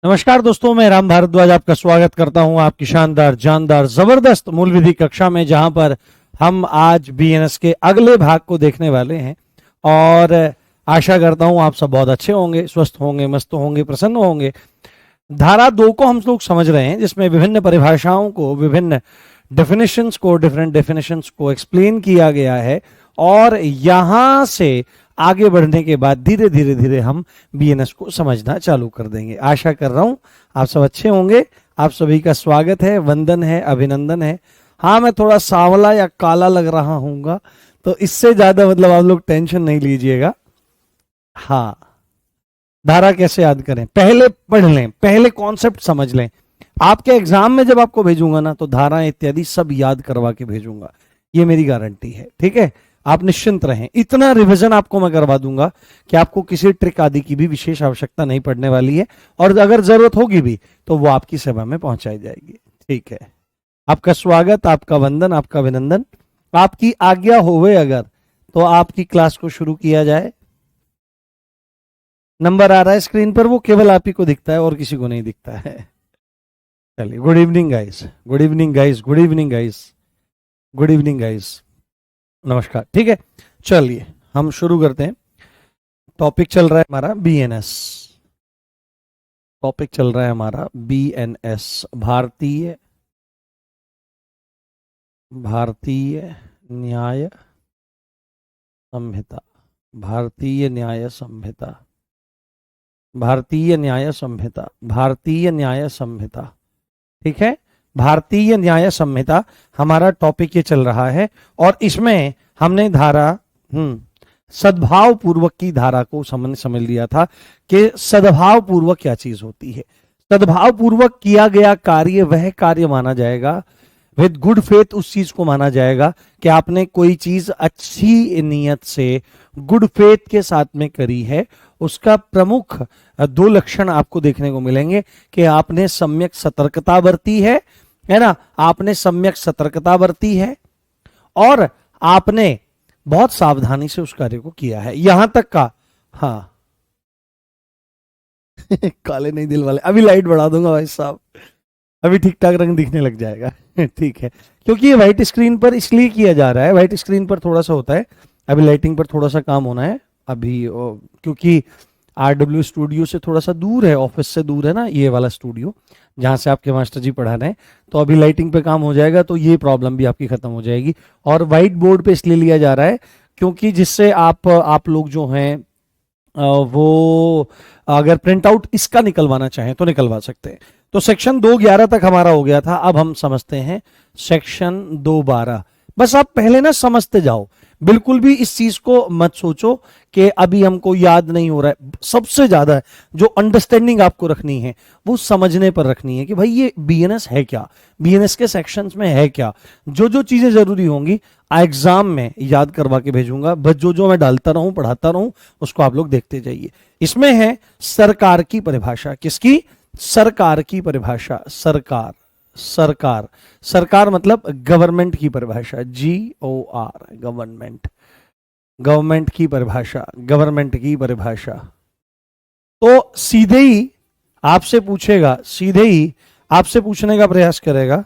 नमस्कार दोस्तों, मैं राम भारद्वाज आपका स्वागत करता हूं आपकी शानदार जानदार जबरदस्त मूल विधि कक्षा में, जहां पर हम आज बीएनएस के अगले भाग को देखने वाले हैं। और आशा करता हूं आप सब बहुत अच्छे होंगे, स्वस्थ होंगे, मस्त होंगे, प्रसन्न होंगे। धारा 2 को हम लोग समझ रहे हैं, जिसमें विभिन्न परिभाषाओं को, विभिन्न डिफिनेट डेफिनेशंस को एक्सप्लेन किया गया है। और यहां से आगे बढ़ने के बाद धीरे धीरे हम बीएनएस को समझना चालू कर देंगे। आशा कर रहा हूं आप सब अच्छे होंगे। आप सभी का स्वागत है, वंदन है, अभिनंदन है। हाँ, मैं थोड़ा सांवला या काला लग रहा हूँगा, तो इससे ज्यादा मतलब आप लोग टेंशन नहीं लीजिएगा। हाँ, धारा कैसे याद करें, पहले पढ़ लें, पहले कॉन्सेप्ट समझ लें। आपके एग्जाम में जब आपको भेजूंगा ना, तो धाराएं इत्यादि सब याद करवा के भेजूंगा, ये मेरी गारंटी है। ठीक है, आप निश्चिंत रहें। इतना रिवीजन आपको मैं करवा दूंगा कि आपको किसी ट्रिक आदि की भी विशेष आवश्यकता नहीं पड़ने वाली है, और अगर जरूरत होगी भी तो वो आपकी सेवा में पहुंचाई जाएगी। ठीक है, आपका स्वागत, आपका वंदन, आपका अभिनंदन। आपकी आज्ञा होवे अगर तो आपकी क्लास को शुरू किया जाए। नंबर आ रहा है स्क्रीन पर, वो केवल आप ही को दिखता है और किसी को नहीं दिखता है। चलिए, good evening guys, good evening guys, good evening guys, good evening guys, नमस्कार। ठीक है, चलिए हम शुरू करते हैं। टॉपिक चल रहा है हमारा बीएनएस, टॉपिक चल रहा है हमारा बीएनएस, भारतीय न्याय संहिता, भारतीय न्याय संहिता, भारतीय न्याय संहिता, भारतीय न्याय संहिता। ठीक है, भारतीय न्याय संहिता हमारा टॉपिक ये चल रहा है। और इसमें हमने धारा सद्भाव पूर्वक की धारा को समझ लिया था कि सद्भाव पूर्वक क्या चीज होती है। सद्भाव पूर्वक किया गया कार्य वह कार्य माना जाएगा, विद गुड फेथ उस चीज को माना जाएगा कि आपने कोई चीज अच्छी नीयत से, गुड फेथ के साथ में करी है। उसका प्रमुख 2 लक्षण आपको देखने को मिलेंगे कि आपने सम्यक सतर्कता बरती है ना, आपने सम्यक सतर्कता बरती है, और आपने बहुत सावधानी से उस कार्य को किया है। यहां तक का, हाँ काले नहीं दिल वाले, अभी लाइट बढ़ा दूंगा भाई साहब, अभी ठीक ठाक रंग दिखने लग जाएगा। ठीक है, क्योंकि ये व्हाइट स्क्रीन पर इसलिए किया जा रहा है, व्हाइट स्क्रीन पर थोड़ा सा होता है, अभी लाइटिंग पर थोड़ा सा काम होना है अभी, क्योंकि आरडब्ल्यू स्टूडियो से थोड़ा सा दूर है, ऑफिस से दूर है ना ये वाला स्टूडियो जहां से आपके मास्टर जी पढ़ा रहे हैं। तो अभी लाइटिंग पे काम हो जाएगा, तो ये प्रॉब्लम भी आपकी खत्म हो जाएगी। और व्हाइट बोर्ड पे इसलिए लिया जा रहा है क्योंकि जिससे आप लोग जो हैं वो अगर प्रिंट आउट इसका निकलवाना चाहें तो निकलवा सकते हैं। तो सेक्शन 211 तक हमारा हो गया था। अब हम समझते हैं सेक्शन 212। बस आप पहले ना समझते जाओ, बिल्कुल भी इस चीज को मत सोचो कि अभी हमको याद नहीं हो रहा है। सबसे ज्यादा जो अंडरस्टैंडिंग आपको रखनी है वो समझने पर रखनी है कि भाई ये बीएनएस है क्या, बीएनएस के सेक्शंस में है क्या। जो जो चीजें जरूरी होंगी एग्जाम में याद करवा के भेजूंगा, बस जो जो मैं डालता रहूं, पढ़ाता रहूं, उसको आप लोग देखते जाइए। इसमें है सरकार की परिभाषा। किसकी? सरकार की परिभाषा। सरकार, सरकार, सरकार मतलब गवर्नमेंट की परिभाषा, GOR, गवर्नमेंट, गवर्नमेंट की परिभाषा, गवर्नमेंट की परिभाषा। तो सीधे ही आपसे पूछेगा, सीधे ही आपसे पूछने का प्रयास करेगा,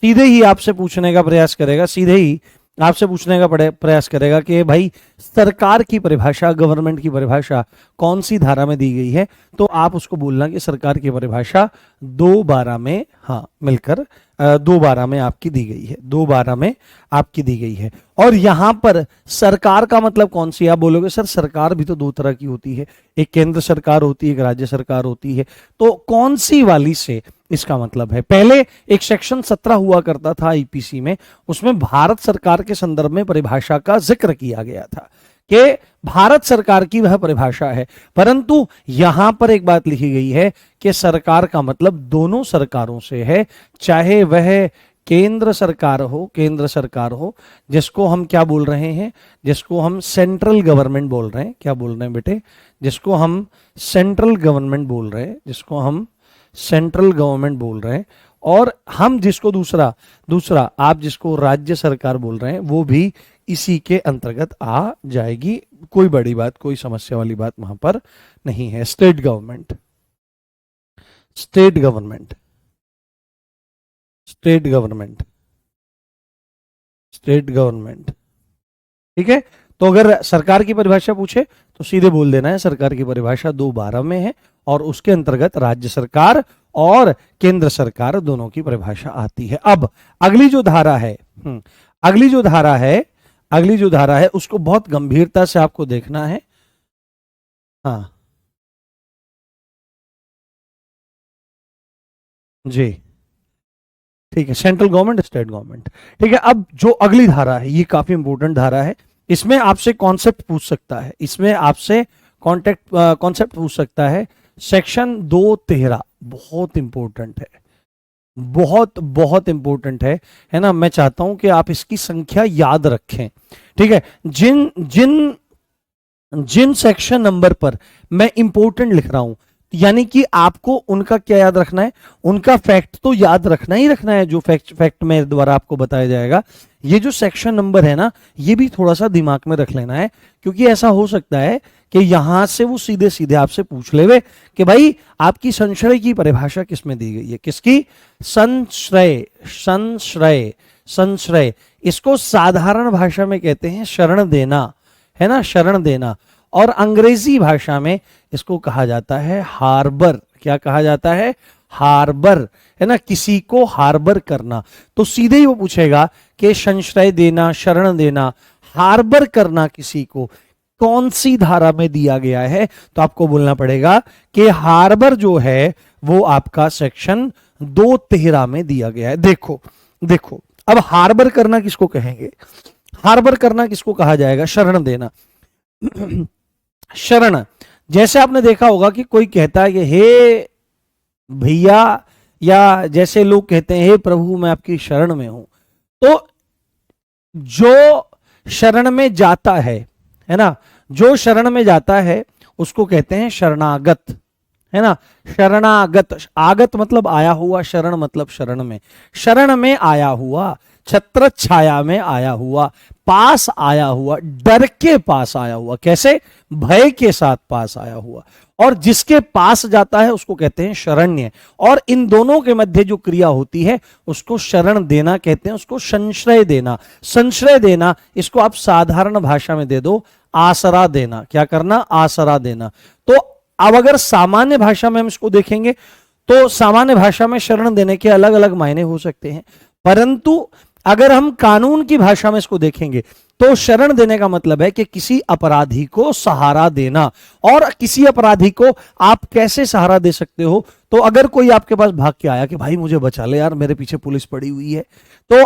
सीधे ही आपसे पूछने का प्रयास करेगा, सीधे ही आपसे पूछने का प्रयास करेगा कि भाई सरकार की परिभाषा, गवर्नमेंट की परिभाषा कौन सी धारा में दी गई है। तो आप उसको बोलना कि सरकार की परिभाषा 212 में, हाँ मिलकर 212 में आपकी दी गई है, 212 में आपकी दी गई है। और यहां पर सरकार का मतलब कौन सी? आप बोलोगे सर सरकार भी तो 2 तरह की होती है, एक केंद्र सरकार होती है, एक राज्य सरकार होती है, तो कौन सी वाली से इसका मतलब है? पहले एक सेक्शन 17 हुआ करता था आईपीसी में, उसमें भारत सरकार के संदर्भ में परिभाषा का जिक्र किया गया था कि भारत सरकार की वह परिभाषा है। परंतु यहां पर एक बात लिखी गई है कि सरकार का मतलब दोनों सरकारों से है, चाहे वह केंद्र सरकार हो, केंद्र सरकार हो, जिसको हम क्या बोल रहे हैं, जिसको हम सेंट्रल गवर्नमेंट बोल रहे हैं। क्या बोल रहे हैं बेटे? जिसको हम सेंट्रल गवर्नमेंट बोल रहे हैं, जिसको हम सेंट्रल गवर्नमेंट बोल रहे हैं। और हम जिसको दूसरा आप जिसको राज्य सरकार बोल रहे हैं, वो भी इसी के अंतर्गत आ जाएगी। कोई बड़ी बात, कोई समस्या वाली बात वहां पर नहीं है। State government, state government, state government, state government. ठीक है, तो अगर सरकार की परिभाषा पूछे तो सीधे बोल देना है सरकार की परिभाषा 2(12) में है और उसके अंतर्गत राज्य सरकार और केंद्र सरकार दोनों की परिभाषा आती है। अब अगली जो धारा है, अगली जो धारा है, अगली जो धारा है उसको बहुत गंभीरता से आपको देखना है। हाँ जी, ठीक है, सेंट्रल गवर्नमेंट, स्टेट गवर्नमेंट। ठीक है, अब जो अगली धारा है ये काफी इंपॉर्टेंट धारा है। इसमें आपसे कॉन्सेप्ट पूछ सकता है, इसमें आपसे कॉन्सेप्ट पूछ सकता है। सेक्शन 2(13) बहुत इंपॉर्टेंट है, बहुत बहुत इंपॉर्टेंट है ना। मैं चाहता हूं कि आप इसकी संख्या याद रखें। ठीक है, जिन जिन जिन सेक्शन नंबर पर मैं इंपॉर्टेंट लिख रहा हूं, यानी कि आपको उनका क्या याद रखना है, उनका फैक्ट तो याद रखना ही रखना है जो फैक्ट मेरे द्वारा आपको बताया जाएगा। ये जो सेक्शन नंबर है ना, ये भी थोड़ा सा दिमाग में रख लेना है, क्योंकि ऐसा हो सकता है कि यहां से वो सीधे सीधे आपसे पूछ लेवे कि भाई आपकी संश्रय की परिभाषा किसमें दी गई है। किसकी? संश्रय, संश्रय, संश्रय। इसको साधारण भाषा में कहते हैं शरण देना, है ना, शरण देना। और अंग्रेजी भाषा में इसको कहा जाता है हार्बर। क्या कहा जाता है? हार्बर, है ना, किसी को हार्बर करना। तो सीधे ही वो पूछेगा कि संश्रय देना, शरण देना, हार्बर करना किसी को कौन सी धारा में दिया गया है। तो आपको बोलना पड़ेगा कि हार्बर जो है वो आपका सेक्शन 2(13) में दिया गया है। देखो देखो, अब हार्बर करना किसको कहेंगे? हार्बर करना किसको कहा जाएगा? शरण देना। शरण, जैसे आपने देखा होगा कि कोई कहता है कि हे भैया, या जैसे लोग कहते हैं हे प्रभु मैं आपकी शरण में हूं। तो जो शरण में जाता है ना, जो शरण में जाता है उसको कहते हैं शरणागत, है ना, शरणागत। आगत मतलब आया हुआ, शरण मतलब शरण में, शरण में आया हुआ, छत्र छाया में आया हुआ, पास आया हुआ, डर के पास आया हुआ। कैसे? भय के साथ पास आया हुआ। और जिसके पास जाता है उसको कहते हैं शरण्य। और इन दोनों के मध्य जो क्रिया होती है उसको शरण देना कहते हैं, उसको संश्रय देना। संश्रय देना, इसको आप साधारण भाषा में दे दो आसरा देना। क्या करना? आसरा देना। तो अब अगर सामान्य भाषा में हम इसको देखेंगे तो सामान्य भाषा में शरण देने के अलग अलग मायने हो सकते हैं, परंतु अगर हम कानून की भाषा में इसको देखेंगे तो शरण देने का मतलब है कि किसी अपराधी को सहारा देना। और किसी अपराधी को आप कैसे सहारा दे सकते हो? तो अगर कोई आपके पास भाग के आया कि भाई मुझे बचा ले यार, मेरे पीछे पुलिस पड़ी हुई है, तो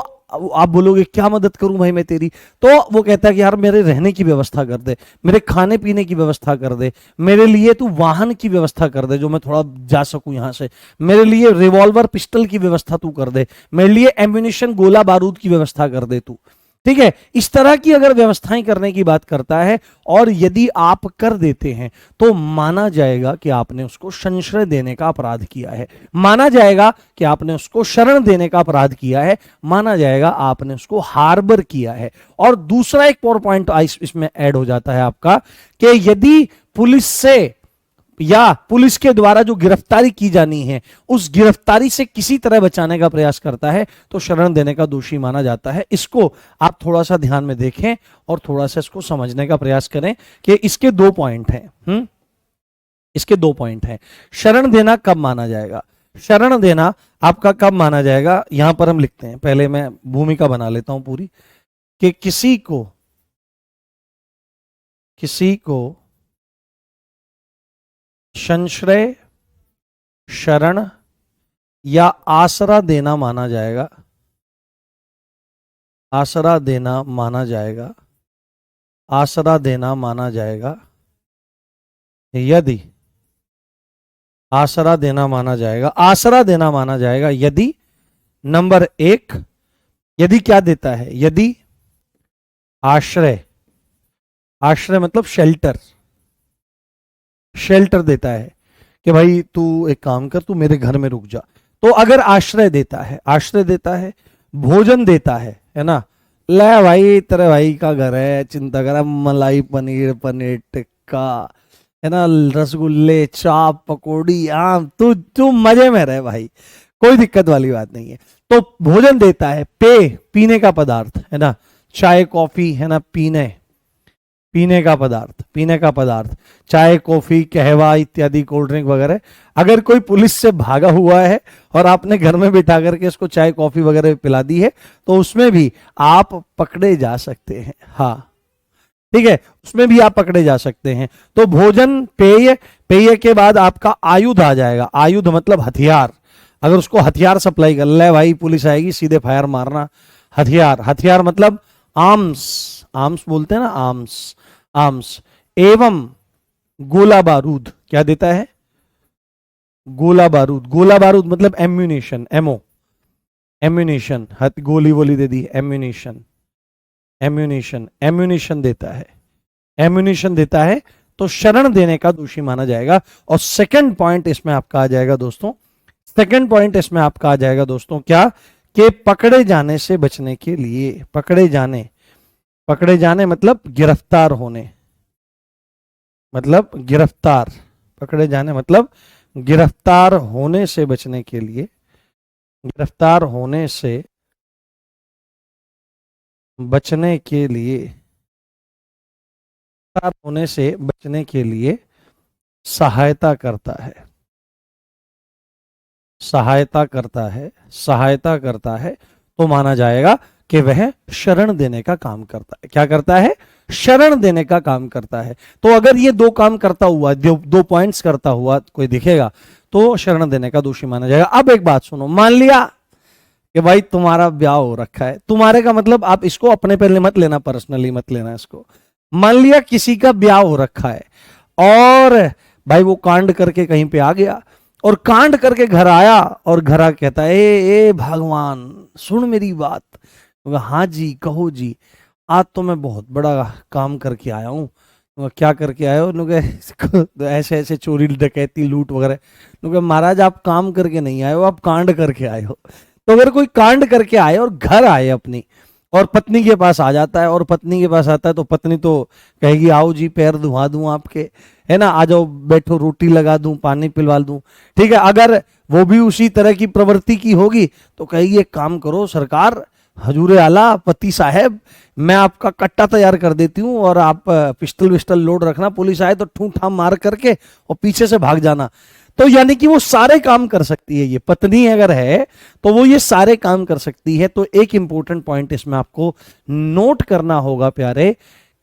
आप बोलोगे क्या मदद करूं भाई मैं तेरी? तो वो कहता है कि यार मेरे रहने की व्यवस्था कर दे, मेरे खाने पीने की व्यवस्था कर दे, मेरे लिए तू वाहन की व्यवस्था कर दे जो मैं थोड़ा जा सकूं यहां से, मेरे लिए रिवॉल्वर पिस्टल की व्यवस्था तू कर दे, मेरे लिए एम्युनिशन गोला बारूद की व्यवस्था कर दे तू। ठीक है, इस तरह की अगर व्यवस्थाएं करने की बात करता है और यदि आप कर देते हैं तो माना जाएगा कि आपने उसको संश्रय देने का अपराध किया है, माना जाएगा कि आपने उसको शरण देने का अपराध किया है, माना जाएगा आपने उसको हार्बर किया है। और दूसरा एक और पॉइंट इसमें ऐड हो जाता है आपका कि यदि पुलिस से या पुलिस के द्वारा जो गिरफ्तारी की जानी है उस गिरफ्तारी से किसी तरह बचाने का प्रयास करता है तो शरण देने का दोषी माना जाता है। इसको आप थोड़ा सा ध्यान में देखें और थोड़ा सा इसको समझने का प्रयास करें कि इसके 2 पॉइंट हैं। इसके 2 पॉइंट हैं। शरण देना कब माना जाएगा? शरण देना आपका कब माना जाएगा? यहां पर हम लिखते हैं, पहले मैं भूमिका बना लेता हूं पूरी, कि किसी को संश्रय, शरण या आसरा देना माना जाएगा, आसरा देना माना जाएगा, आसरा देना माना जाएगा यदि आसरा देना माना जाएगा, आसरा देना माना जाएगा यदि नंबर 1, यदि क्या देता है? यदि आश्रय, आश्रय मतलब शेल्टर, शेल्टर देता है कि भाई तू एक काम कर, तू मेरे घर में रुक जा। तो अगर आश्रय देता है, आश्रय देता है, भोजन देता है ना, ले भाई तेरे भाई का घर है, चिंता कर, मलाई पनीर, पनीर टिक्का, है ना, रसगुल्ले, चाप, पकौड़ी, आम, तू तू मजे में रहे भाई, कोई दिक्कत वाली बात नहीं है। तो भोजन देता है, पेय, पीने का पदार्थ, है ना, चाय कॉफी, है ना, पीने, पीने का पदार्थ, पीने का पदार्थ, चाय कॉफी कहवा इत्यादि, कोल्ड ड्रिंक वगैरह। अगर कोई पुलिस से भागा हुआ है और आपने घर में बिठा करके इसको चाय कॉफी वगैरह पिला दी है, तो उसमें भी आप पकड़े जा सकते हैं। हाँ ठीक है, उसमें भी आप पकड़े जा सकते हैं। तो भोजन, पेय, पेय के बाद आपका आयुध आ जाएगा। आयुध मतलब हथियार। अगर उसको हथियार सप्लाई कर ले भाई, पुलिस आएगी सीधे फायर मारना। हथियार, हथियार मतलब आर्म्स, आर्म्स बोलते हैं ना, आर्म्स, आर्म्स। एवं गोला बारूद, क्या देता है? गोला बारूद। गोला बारूद मतलब एम्यूनेशन, एमओ, एम्यूनेशन, गोली वोली दे दी, एम्यूनेशन, एम्यूनेशन, एम्यूनेशन देता है, एम्यूनेशन देता है, तो शरण देने का दोषी माना जाएगा। और सेकंड पॉइंट इसमें आपका आ जाएगा दोस्तों, सेकंड पॉइंट इसमें आपका आ जाएगा दोस्तों, क्या कि पकड़े जाने से बचने के लिए, पकड़े जाने, पकड़े जाने मतलब गिरफ्तार होने, मतलब गिरफ्तार, पकड़े जाने मतलब गिरफ्तार होने से बचने के लिए, गिरफ्तार होने से बचने के लिए, गिरफ्तार होने से बचने के लिए सहायता करता है, सहायता करता है, सहायता करता है, तो माना जाएगा कि वह शरण देने का काम करता है। क्या करता है? शरण देने का काम करता है। तो अगर ये दो काम करता हुआ, दो पॉइंट्स करता हुआ कोई दिखेगा, तो शरण देने का दोषी माना जाएगा। अब एक बात सुनो, मान लिया कि भाई तुम्हारा ब्याह हो रखा है, तुम्हारे का मतलब आप इसको अपने पे मत लेना, पर्सनली मत लेना इसको। मान लिया किसी का ब्याह हो रखा है और भाई वो कांड करके कहीं पे आ गया, और कांड करके घर आया और घर आ कहता है, ए भगवान सुन मेरी बात। हाँ जी कहो जी, आज तो मैं बहुत बड़ा काम करके आया हूँ। क्या करके आए हो? ऐसे ऐसे चोरी डकैती लूट वगैरह। महाराज आप काम करके नहीं आए हो, आप कांड करके आए हो। तो अगर कोई कांड करके आए और घर आए अपनी, और पत्नी के पास आ जाता है, और पत्नी के पास आता है, तो पत्नी तो कहेगी आओ जी पैर धुआ दूं आपके, है ना, आ जाओ बैठो, रोटी लगा दूं, पानी पिलवा दूं। ठीक है, अगर वो भी उसी तरह की प्रवृत्ति की होगी तो कहेगी एक काम करो सरकार, हजूर आला पति साहब, मैं आपका कट्टा तैयार कर देती हूँ और आप पिस्टल विस्टल लोड रखना, पुलिस आए तो ठूं ठाम मार करके और पीछे से भाग जाना। तो यानी कि वो सारे काम कर सकती है, ये पत्नी अगर है तो वो ये सारे काम कर सकती है। तो एक इंपॉर्टेंट पॉइंट इसमें आपको नोट करना होगा प्यारे,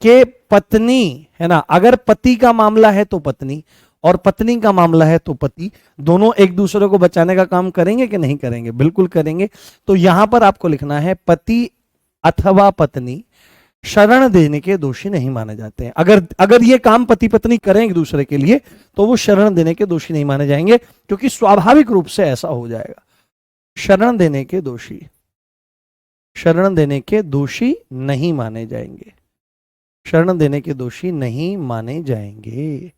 कि पत्नी, है ना, अगर पति का मामला है तो पत्नी, और पत्नी का मामला है तो पति, दोनों एक दूसरे को बचाने का काम करेंगे कि नहीं करेंगे? बिल्कुल करेंगे। तो यहां पर आपको लिखना है पति अथवा पत्नी शरण देने के दोषी नहीं माने जाते हैं। अगर ये काम पति पत्नी करें एक दूसरे के लिए, तो वो शरण देने के दोषी नहीं माने जाएंगे, क्योंकि स्वाभाविक रूप से ऐसा हो जाएगा। शरण देने के दोषी, शरण देने के दोषी नहीं माने जाएंगे, शरण देने के दोषी नहीं माने जाएंगे,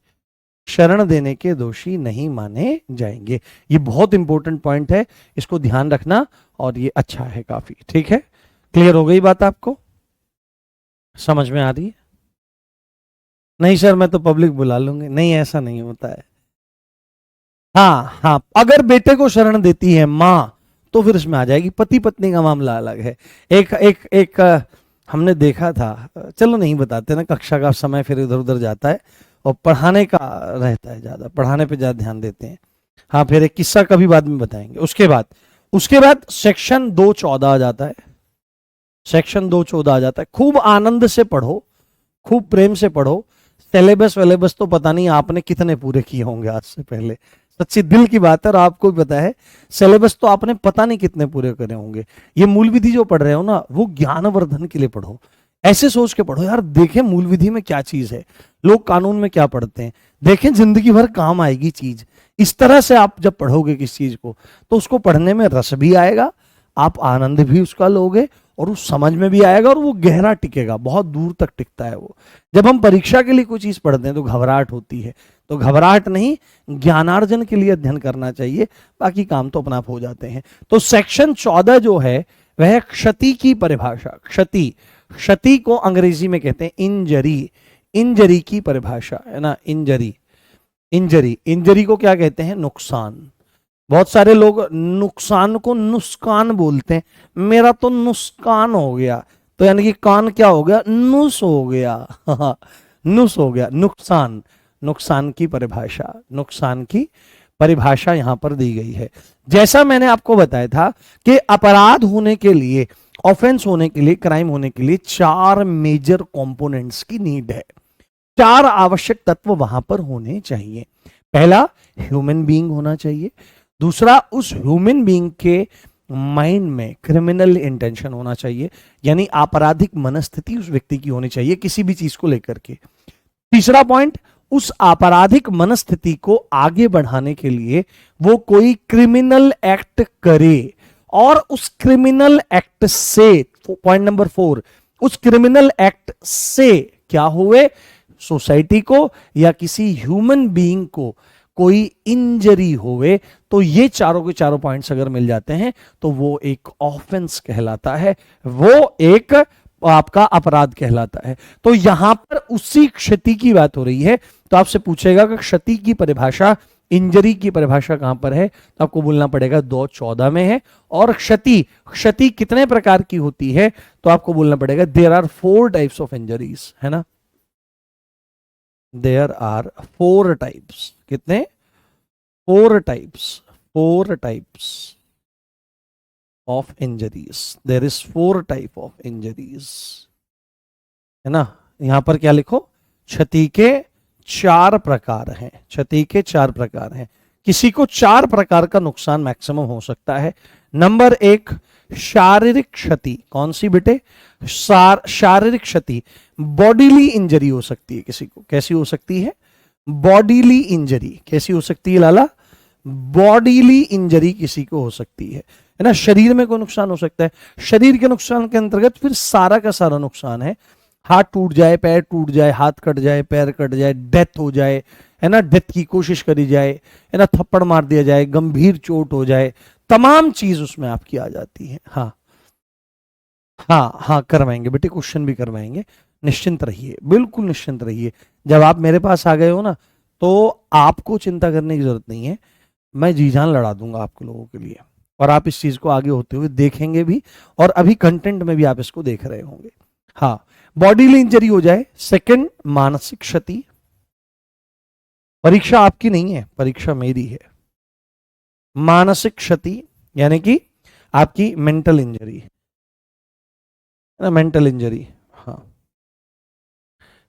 शरण देने के दोषी नहीं माने जाएंगे। ये बहुत इंपॉर्टेंट पॉइंट है, इसको ध्यान रखना, और ये अच्छा है काफी। ठीक है, क्लियर हो गई बात आपको? समझ में आ रही है? नहीं सर मैं तो पब्लिक बुला लूंगी, नहीं ऐसा नहीं होता है। हाँ हाँ, अगर बेटे को शरण देती है माँ, तो फिर इसमें आ जाएगी। पति पत्नी का मामला अलग है। एक एक एक हमने देखा था, चलो नहीं बताते ना, कक्षा का समय फिर इधर उधर जाता है, और पढ़ाने का रहता है, ज्यादा पढ़ाने पे ज्यादा ध्यान देते हैं। हाँ, फिर एक किस्सा कभी बाद में बताएंगे। उसके बाद सेक्शन 214 आ जाता है, सेक्शन 214 आ जाता है। खूब आनंद से पढ़ो, खूब प्रेम से पढ़ो। सिलेबस वेलेबस तो पता नहीं आपने कितने पूरे किए होंगे आज से पहले, सच्ची दिल की बात है, और आपको भी पता है सिलेबस तो आपने पता नहीं कितने पूरे करे होंगे। ये मूल विधि जो पढ़ रहे हो ना, वो ज्ञानवर्धन के लिए पढ़ो, ऐसे सोच के पढ़ो यार, देखें मूल विधि में क्या चीज है, लोग कानून में क्या पढ़ते हैं, देखें जिंदगी भर काम आएगी चीज। इस तरह से आप जब पढ़ोगे किस चीज को, तो उसको पढ़ने में रस भी आएगा, आप आनंद भी उसका लोगे, और उस समझ में भी आएगा, और वो गहरा टिकेगा, बहुत दूर तक टिकता है वो। जब हम परीक्षा के लिए कोई चीज पढ़ते हैं तो घबराहट होती है, तो घबराहट नहीं, ज्ञानार्जन के लिए अध्ययन करना चाहिए, बाकी काम तो अपना आप हो जाते हैं। तो सेक्शन 14 जो है वह क्षति की परिभाषा, क्षति, क्षति को अंग्रेजी में कहते हैं इंजरी, इंजरी की परिभाषा, है ना, इंजरी, इंजरी, इंजरी को क्या कहते हैं? नुकसान। बहुत सारे लोग नुकसान को नुस्कान बोलते हैं, मेरा तो नुस्कान हो गया, तो यानी कि कान क्या हो गया? नुस हो गया। नुस हो गया, नुकसान। नुकसान की परिभाषा, नुकसान की परिभाषा यहां पर दी गई है। जैसा मैंने आपको बताया था कि अपराध होने के लिए, ऑफेंस होने के लिए, क्राइम होने के लिए 4 मेजर कंपोनेंट्स की नीड है, 4 आवश्यक तत्व वहां पर होने चाहिए। पहला, ह्यूमन बीइंग होना चाहिए। दूसरा, उस ह्यूमन बीइंग के माइंड में क्रिमिनल इंटेंशन होना चाहिए, यानी आपराधिक मनस्थिति उस व्यक्ति की होनी चाहिए किसी भी चीज को लेकर के। तीसरा पॉइंट, उस आपराधिक मनस्थिति को आगे बढ़ाने के लिए वो कोई क्रिमिनल एक्ट करे, और उस क्रिमिनल एक्ट से, पॉइंट नंबर 4, उस क्रिमिनल एक्ट से क्या हुए? सोसाइटी को या किसी ह्यूमन बीइंग को कोई इंजरी होवे। तो ये चारों के चारों पॉइंट्स अगर मिल जाते हैं तो वो एक ऑफेंस कहलाता है, वो एक आपका अपराध कहलाता है। तो यहां पर उसी क्षति की बात हो रही है। तो आपसे पूछेगा कि क्षति की परिभाषा, इंजरी की परिभाषा कहां पर है, तो आपको बोलना पड़ेगा 2:14 में है। और क्षति, क्षति कितने प्रकार की होती है, तो आपको बोलना पड़ेगा there are 4 types of injuries, है ना? देयर आर 4 टाइप्स, कितने? 4 types, 4 types of injuries. There is 4 type of injuries, है ना? यहां पर क्या लिखो? क्षति के 4 प्रकार हैं, क्षति के 4 प्रकार हैं। किसी को 4 प्रकार का नुकसान मैक्सिमम हो सकता है। नंबर 1, शारीरिक क्षति। कौन सी बेटे? शारीरिक क्षति, बॉडीली इंजरी हो सकती है किसी को। कैसी हो सकती है? Bodily injury. कैसी हो सकती है लाला? बॉडीली इंजरी किसी को हो सकती है ना? शरीर में कोई नुकसान हो सकता है। शरीर के नुकसान के अंतर्गत फिर सारा का सारा नुकसान है। हाथ टूट जाए, पैर टूट जाए, हाथ कट जाए, पैर कट जाए, डेथ हो जाए, है ना, डेथ की कोशिश करी जाए, है ना, थप्पड़ मार दिया जाए, गंभीर चोट हो जाए, तमाम चीज उसमें आपकी आ जाती है। हाँ हाँ हाँ, करवाएंगे बेटे, क्वेश्चन भी करवाएंगे, निश्चिंत रहिए, बिल्कुल निश्चिंत रहिए। जब आप मेरे पास आ गए हो ना, तो आपको चिंता करने की जरूरत नहीं है, मैं जी जान लड़ा दूंगा आपके लोगों के लिए, और आप इस चीज को आगे होते हुए देखेंगे भी, और अभी कंटेंट में भी आप इसको देख रहे होंगे। हाँ, बॉडीली इंजरी हो जाए। सेकंड, मानसिक क्षति। परीक्षा आपकी नहीं है, परीक्षा मेरी है। मानसिक क्षति यानी कि आपकी मेंटल इंजरी, है ना, मेंटल इंजरी। हाँ,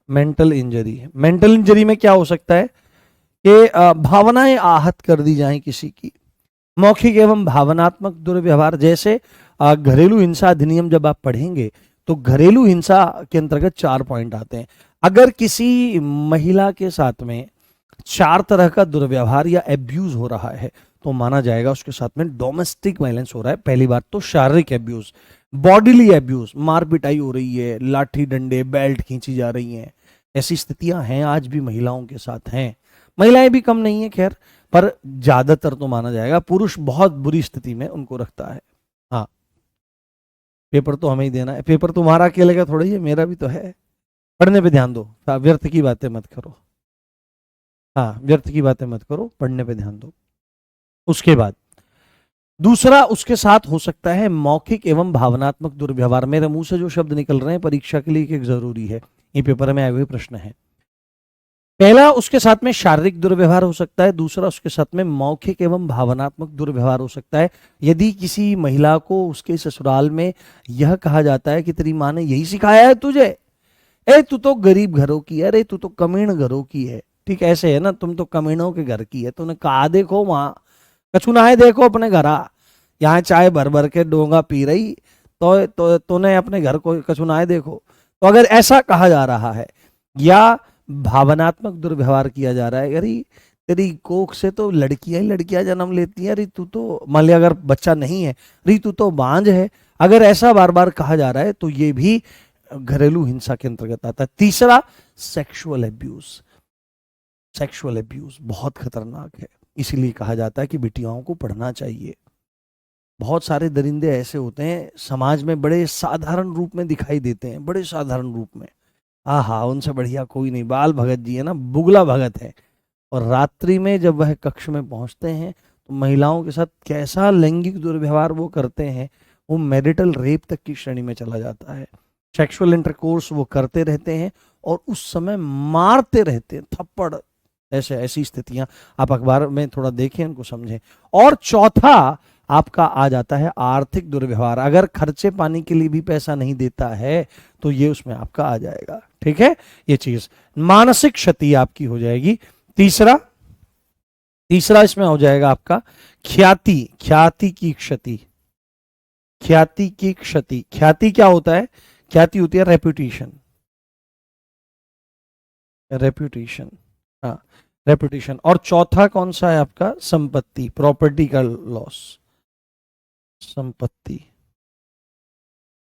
मेंटल इंजरी, मेंटल इंजरी में क्या हो सकता है कि भावनाएं आहत कर दी जाएं किसी की। मौखिक एवं भावनात्मक दुर्व्यवहार, जैसे घरेलू हिंसा अधिनियम जब आप पढ़ेंगे तो घरेलू हिंसा के अंतर्गत 4 पॉइंट आते हैं। अगर किसी महिला के साथ में 4 तरह का दुर्व्यवहार या एब्यूज हो रहा है तो माना जाएगा उसके साथ में डोमेस्टिक वायलेंस हो रहा है। पहली बात तो शारीरिक एब्यूज, बॉडीली एब्यूज, मार पिटाई हो रही है, लाठी डंडे बेल्ट खींची जा रही हैं, ऐसी स्थितियां हैं, आज भी महिलाओं के साथ हैं। महिलाएं भी कम नहीं है खैर, पर ज्यादातर तो माना जाएगा पुरुष बहुत बुरी स्थिति में उनको रखता है। हाँ, पेपर तो हमें ही देना है, पेपर तुम्हारा अकेले का थोड़ा ही है, मेरा भी तो है। पढ़ने पे ध्यान दो, व्यर्थ की बातें मत करो। हाँ, व्यर्थ की बातें मत करो, पढ़ने पे ध्यान दो। उसके बाद दूसरा उसके साथ हो सकता है मौखिक एवं भावनात्मक दुर्व्यवहार। मेरे मुंह से जो शब्द निकल रहे हैं परीक्षा के लिए एक जरूरी है, ये पेपर में आए हुए प्रश्न है। पहला, उसके साथ में शारीरिक दुर्व्यवहार हो सकता है। दूसरा, उसके साथ में मौखिक एवं भावनात्मक दुर्व्यवहार हो सकता है। यदि किसी महिला को उसके ससुराल में यह कहा जाता है कि तेरी माँ ने यही सिखाया है तुझे, ए तू तो गरीब घरों की है, अरे तू तो कमीण घरों की है, ठीक ऐसे है ना, तुम तो कमीणों के घर की है, तूने कहा देखो वहां कछुनाए देखो अपने घरा, यहाँ चाय भर भर के डोंगा पी रही, तो तूने अपने घर को कछुनाए देखो। तो अगर ऐसा कहा जा रहा है या भावनात्मक दुर्व्यवहार किया जा रहा है, अरे तेरी कोख से तो लड़कियां ही लड़कियां जन्म लेती हैं, अरे तू तो, मान लिया अगर बच्चा नहीं है, अरे तू तो बांझ है, अगर ऐसा बार बार कहा जा रहा है तो ये भी घरेलू हिंसा के अंतर्गत आता है। तीसरा, सेक्सुअल एब्यूज। सेक्सुअल एब्यूज बहुत खतरनाक है, इसीलिए कहा जाता है कि बिटियाओं को पढ़ना चाहिए। बहुत सारे दरिंदे ऐसे होते हैं समाज में, बड़े साधारण रूप में दिखाई देते हैं, बड़े साधारण रूप में, हाँ हाँ, उनसे बढ़िया कोई नहीं। बाल भगत जी है ना, बुगला भगत है, और रात्रि में जब वह कक्ष में पहुंचते हैं तो महिलाओं के साथ कैसा लैंगिक दुर्व्यवहार वो करते हैं, वो मैरिटल रेप तक की श्रेणी में चला जाता है। सेक्सुअल इंटरकोर्स वो करते रहते हैं और उस समय मारते रहते हैं थप्पड़, ऐसे ऐसी स्थितियां आप अखबार में थोड़ा देखें, उनको समझें। और चौथा आपका आ जाता है आर्थिक दुर्व्यवहार। अगर खर्चे पानी के लिए भी पैसा नहीं देता है तो ये उसमें आपका आ जाएगा। ठीक है, ये चीज मानसिक क्षति आपकी हो जाएगी। तीसरा इसमें हो जाएगा आपका ख्याति, ख्याति की क्षति। ख्याति की क्षति, ख्याति क्या होता है? ख्याति होती है रेपुटेशन, रेपुटेशन, हाँ रेपुटेशन। और चौथा कौन सा है आपका? संपत्ति, प्रॉपर्टी का लॉस, संपत्ति,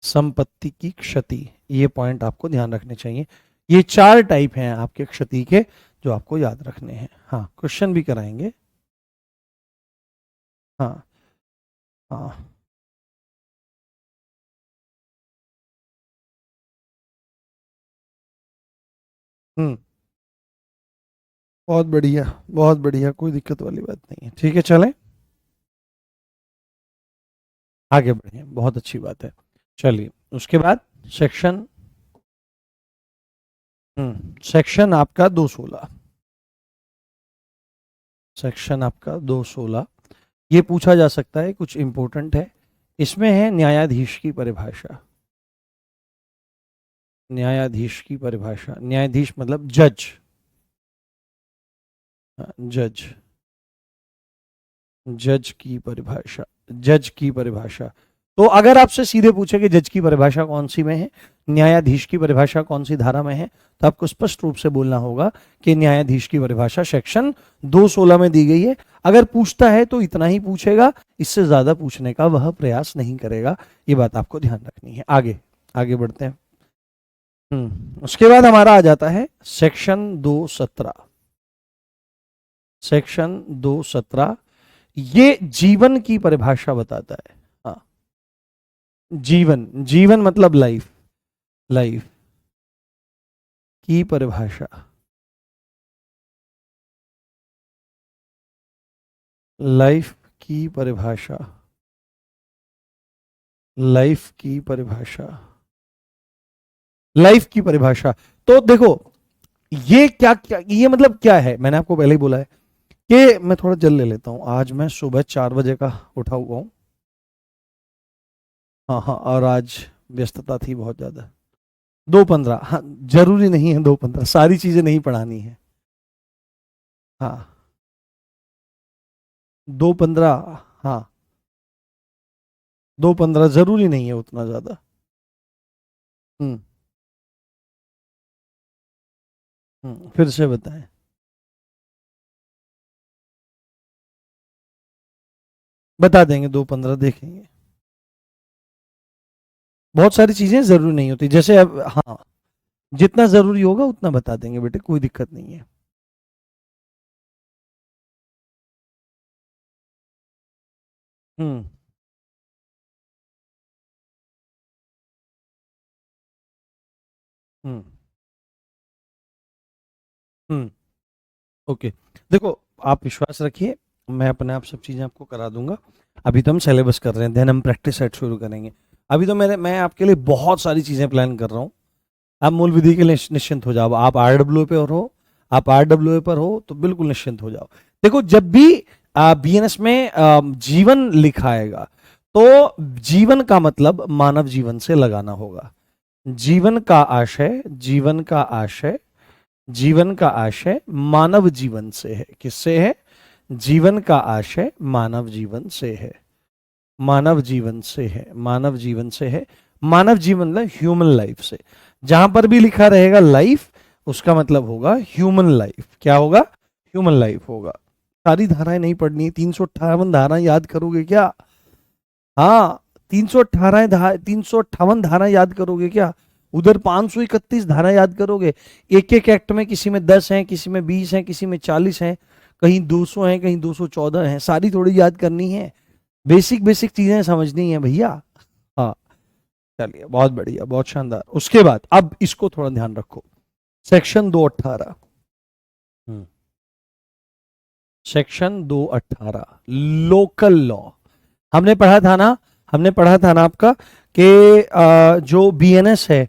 संपत्ति की क्षति। ये पॉइंट आपको ध्यान रखने चाहिए। ये 4 टाइप हैं आपके क्षति के जो आपको याद रखने हैं। हाँ, क्वेश्चन भी कराएंगे। हाँ हाँ, हम्म, बहुत बढ़िया, बहुत बढ़िया, कोई दिक्कत वाली बात नहीं है। ठीक है, चलें आगे बढ़े, बहुत अच्छी बात है। चलिए उसके बाद सेक्शन, सेक्शन आपका 216, सेक्शन आपका 216, ये पूछा जा सकता है, कुछ इंपॉर्टेंट है। इसमें है न्यायाधीश की परिभाषा। न्यायाधीश की परिभाषा, न्यायाधीश मतलब जज, जज, जज की परिभाषा, जज की परिभाषा। तो अगर आपसे सीधे पूछे कि जज की परिभाषा कौन सी में है, न्यायाधीश की परिभाषा कौन सी धारा में है, तो आपको स्पष्ट रूप से बोलना होगा कि न्यायाधीश की परिभाषा सेक्शन 216 में दी गई है। अगर पूछता है तो इतना ही पूछेगा, इससे ज्यादा पूछने का वह प्रयास नहीं करेगा। ये बात आपको ध्यान रखनी है। आगे आगे बढ़ते हैं। उसके बाद हमारा आ जाता है सेक्शन 217, सेक्शन 217, ये जीवन की परिभाषा बताता है। हाँ, जीवन, जीवन मतलब लाइफ, लाइफ की परिभाषा, लाइफ की परिभाषा, लाइफ की परिभाषा, लाइफ की परिभाषा। तो देखो ये क्या क्या, ये मतलब क्या है, मैंने आपको पहले ही बोला है कि मैं थोड़ा जल्द ले लेता हूं। आज मैं सुबह 4 बजे का उठा हुआ हूं। हाँ हाँ, और आज व्यस्तता थी बहुत ज्यादा। 2:15, हाँ जरूरी नहीं है 2:15, सारी चीजें नहीं पढ़ानी है। हाँ 2:15, हाँ 2:15 जरूरी नहीं है उतना ज्यादा। हम्म फिर से बताएं। बता देंगे 2:15 देखेंगे। बहुत सारी चीजें जरूरी नहीं होती, जैसे अब हाँ, जितना जरूरी होगा उतना बता देंगे बेटे, कोई दिक्कत नहीं है। हम्म हम्म हम्म ओके, देखो आप विश्वास रखिए, मैं अपने आप सब चीजें आपको करा दूंगा। अभी तो हम सिलेबस कर रहे हैं, देन हम प्रैक्टिस सेट शुरू करेंगे। अभी तो मैं आपके लिए बहुत सारी चीजें प्लान कर रहा हूँ। आप मूल विधि के लिए निश्चिंत हो जाओ। आप आरडब्ल्यू पे हो, आप आरडब्ल्यू पर हो तो बिल्कुल निश्चिंत हो जाओ। देखो जब भी बीएनएस में जीवन लिखा आएगा तो जीवन का मतलब मानव जीवन से लगाना होगा। जीवन का आशय, जीवन का आशय, जीवन का आशय मानव जीवन से है। किससे है? जीवन का आशय मानव जीवन से है, मानव जीवन से है, मानव जीवन से है। मानव जीवन मतलब ह्यूमन लाइफ से। जहां पर भी लिखा रहेगा लाइफ, उसका मतलब होगा ह्यूमन लाइफ। क्या होगा? ह्यूमन लाइफ होगा। सारी धाराएं नहीं पढ़नी है, 358 धाराएं याद करोगे क्या? हाँ, 358 धाराएं याद करोगे क्या? उधर 531 धाराएं याद करोगे? एक एक एक्ट में किसी में 10 हैं, किसी में 20 हैं, किसी में 40 हैं, कहीं 200 हैं, कहीं 214 हैं। सारी थोड़ी याद करनी है, बेसिक बेसिक चीजें समझनी है भैया। हाँ, चलिए बहुत बढ़िया, बहुत शानदार। उसके बाद अब इसको थोड़ा ध्यान रखो, सेक्शन 218। Section 218 local law. हमने पढ़ा था ना आपका कि जो बीएनएस है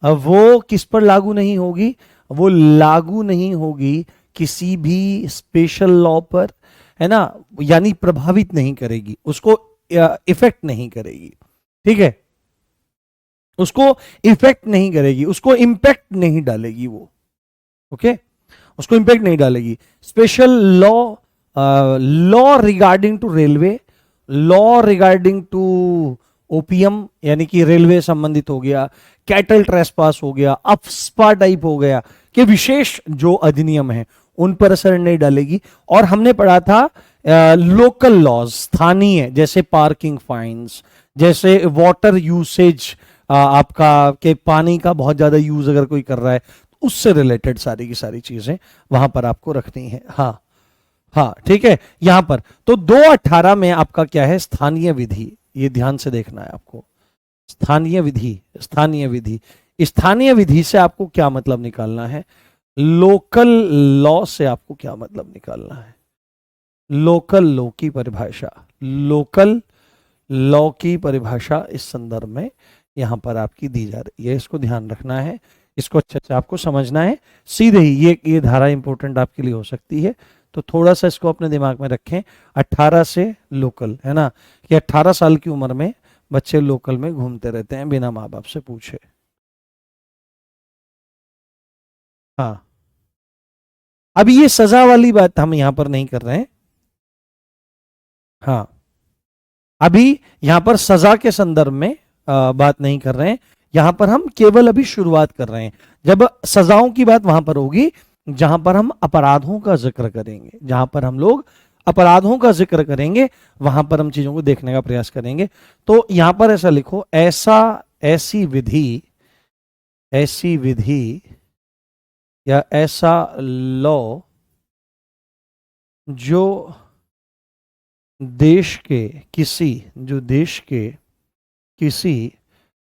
वो किस पर लागू नहीं होगी, वो लागू नहीं होगी किसी भी स्पेशल लॉ पर, है ना, यानी प्रभावित नहीं करेगी, उसको इफेक्ट नहीं करेगी, ठीक है, उसको इफेक्ट नहीं करेगी, उसको इंपैक्ट नहीं डालेगी वो, ओके, उसको इंपैक्ट नहीं डालेगी। Special law, law regarding to railway, law regarding to OPM यानी कि रेलवे संबंधित हो गया, कैटल ट्रेसपास हो गया, अफस्पा टाइप हो गया, कि विशेष जो अधिनियम है उन पर असर नहीं डालेगी। और हमने पढ़ा था लोकल लॉज, स्थानीय, जैसे पार्किंग फाइन्स, जैसे वाटर यूसेज, आपका के पानी का बहुत ज्यादा यूज अगर कोई कर रहा है तो उससे रिलेटेड सारी की सारी चीजें वहां पर आपको रखनी है। हाँ हाँ ठीक है। यहां पर तो 218 में आपका क्या है, स्थानीय विधि, ये ध्यान से देखना है आपको। स्थानीय विधि, स्थानीय विधि, स्थानीय विधि से आपको क्या मतलब निकालना है, लोकल लॉ से आपको क्या मतलब निकालना है। लोकल लॉ की परिभाषा, लोकल लॉ की परिभाषा इस संदर्भ में यहां पर आपकी दी जा रही है, इसको ध्यान रखना है, इसको अच्छे से आपको समझना है। सीधे ही ये धारा इंपॉर्टेंट आपके लिए हो सकती है, तो थोड़ा सा इसको अपने दिमाग में रखें। 18 से लोकल, है ना, कि 18 साल की उम्र में बच्चे लोकल में घूमते रहते हैं बिना माँ बाप से पूछे। हाँ, अभी ये सजा वाली बात हम यहां पर नहीं कर रहे हैं। हाँ, अभी यहां पर सजा के संदर्भ में बात नहीं कर रहे हैं, यहां पर हम केवल अभी शुरुआत कर रहे हैं। जब सजाओं की बात वहां पर होगी जहां पर हम अपराधों का जिक्र करेंगे, जहां पर हम लोग अपराधों का जिक्र करेंगे वहां पर हम चीजों को देखने का प्रयास करेंगे। तो यहां पर ऐसा लिखो, ऐसी विधि, ऐसी विधि या ऐसा लॉ जो देश के किसी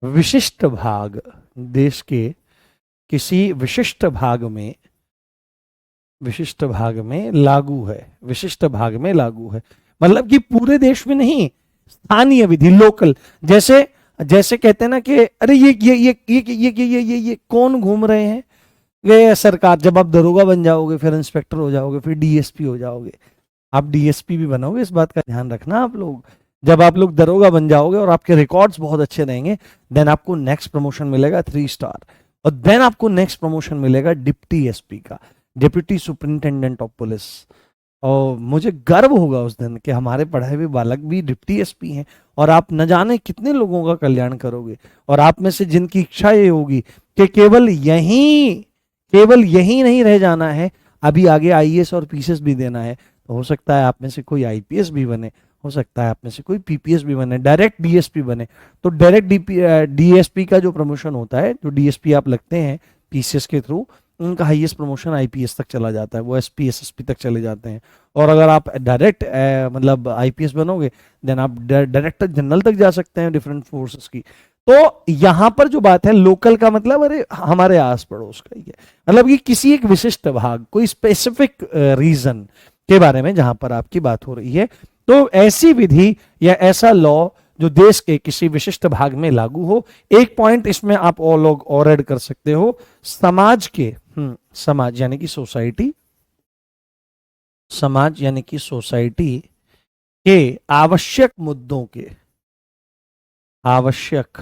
विशिष्ट भाग, देश के किसी विशिष्ट भाग में लागू है, विशिष्ट भाग में लागू है, मतलब कि पूरे देश में नहीं, स्थानीय विधि, लोकल। जैसे जैसे कहते हैं ना कि अरे ये कौन घूम रहे हैं, ये सरकार। जब आप दरोगा बन जाओगे, फिर इंस्पेक्टर हो जाओगे, फिर डीएसपी हो जाओगे, आप डीएसपी भी बनोगे, इस बात का ध्यान रखना आप लोग। जब आप लोग दरोगा बन जाओगे और आपके रिकॉर्ड्स बहुत अच्छे रहेंगे, देन आपको नेक्स्ट प्रमोशन मिलेगा 3 स्टार, और देन आपको नेक्स्ट प्रमोशन मिलेगा डिप्टी एसपी का, डिप्टी सुपरिंटेंडेंट ऑफ पुलिस। और मुझे गर्व होगा उस दिन कि हमारे पढ़े हुए बालक भी डिप्टी एसपी हैं, और आप न जाने कितने लोगों का कल्याण करोगे। और आप में से जिनकी इच्छा ये होगी कि केवल यही नहीं रह जाना है, अभी आगे आईएएस और पीसीएस भी देना है, तो हो सकता है आप में से कोई आईपीएस भी बने, हो सकता है आप में से कोई पीपीएस भी बने, डायरेक्ट डीएसपी बने। तो डायरेक्ट डीएसपी का जो प्रमोशन होता है, जो डीएसपी आप लगते हैं पीसीएस के थ्रू, उनका हाईएस्ट प्रमोशन आईपीएस तक चला जाता है, वो एसपी एसएसपी तक चले जाते हैं। और अगर आप डायरेक्ट मतलब आईपीएस बनोगे, देन आप डायरेक्टर जनरल तक जा सकते हैं डिफरेंट फोर्सेस की। तो यहां पर जो बात है लोकल का मतलब, अरे हमारे आस पड़ोस का ही है, मतलब कि किसी एक विशिष्ट भाग, कोई स्पेसिफिक रीजन के बारे में जहां पर आपकी बात हो रही है। तो ऐसी विधि या ऐसा लॉ जो देश के किसी विशिष्ट भाग में लागू हो। एक पॉइंट इसमें आप और लोग और ऐड कर सकते हो, समाज के समाज यानी कि सोसाइटी, समाज यानी कि सोसाइटी के आवश्यक मुद्दों के, आवश्यक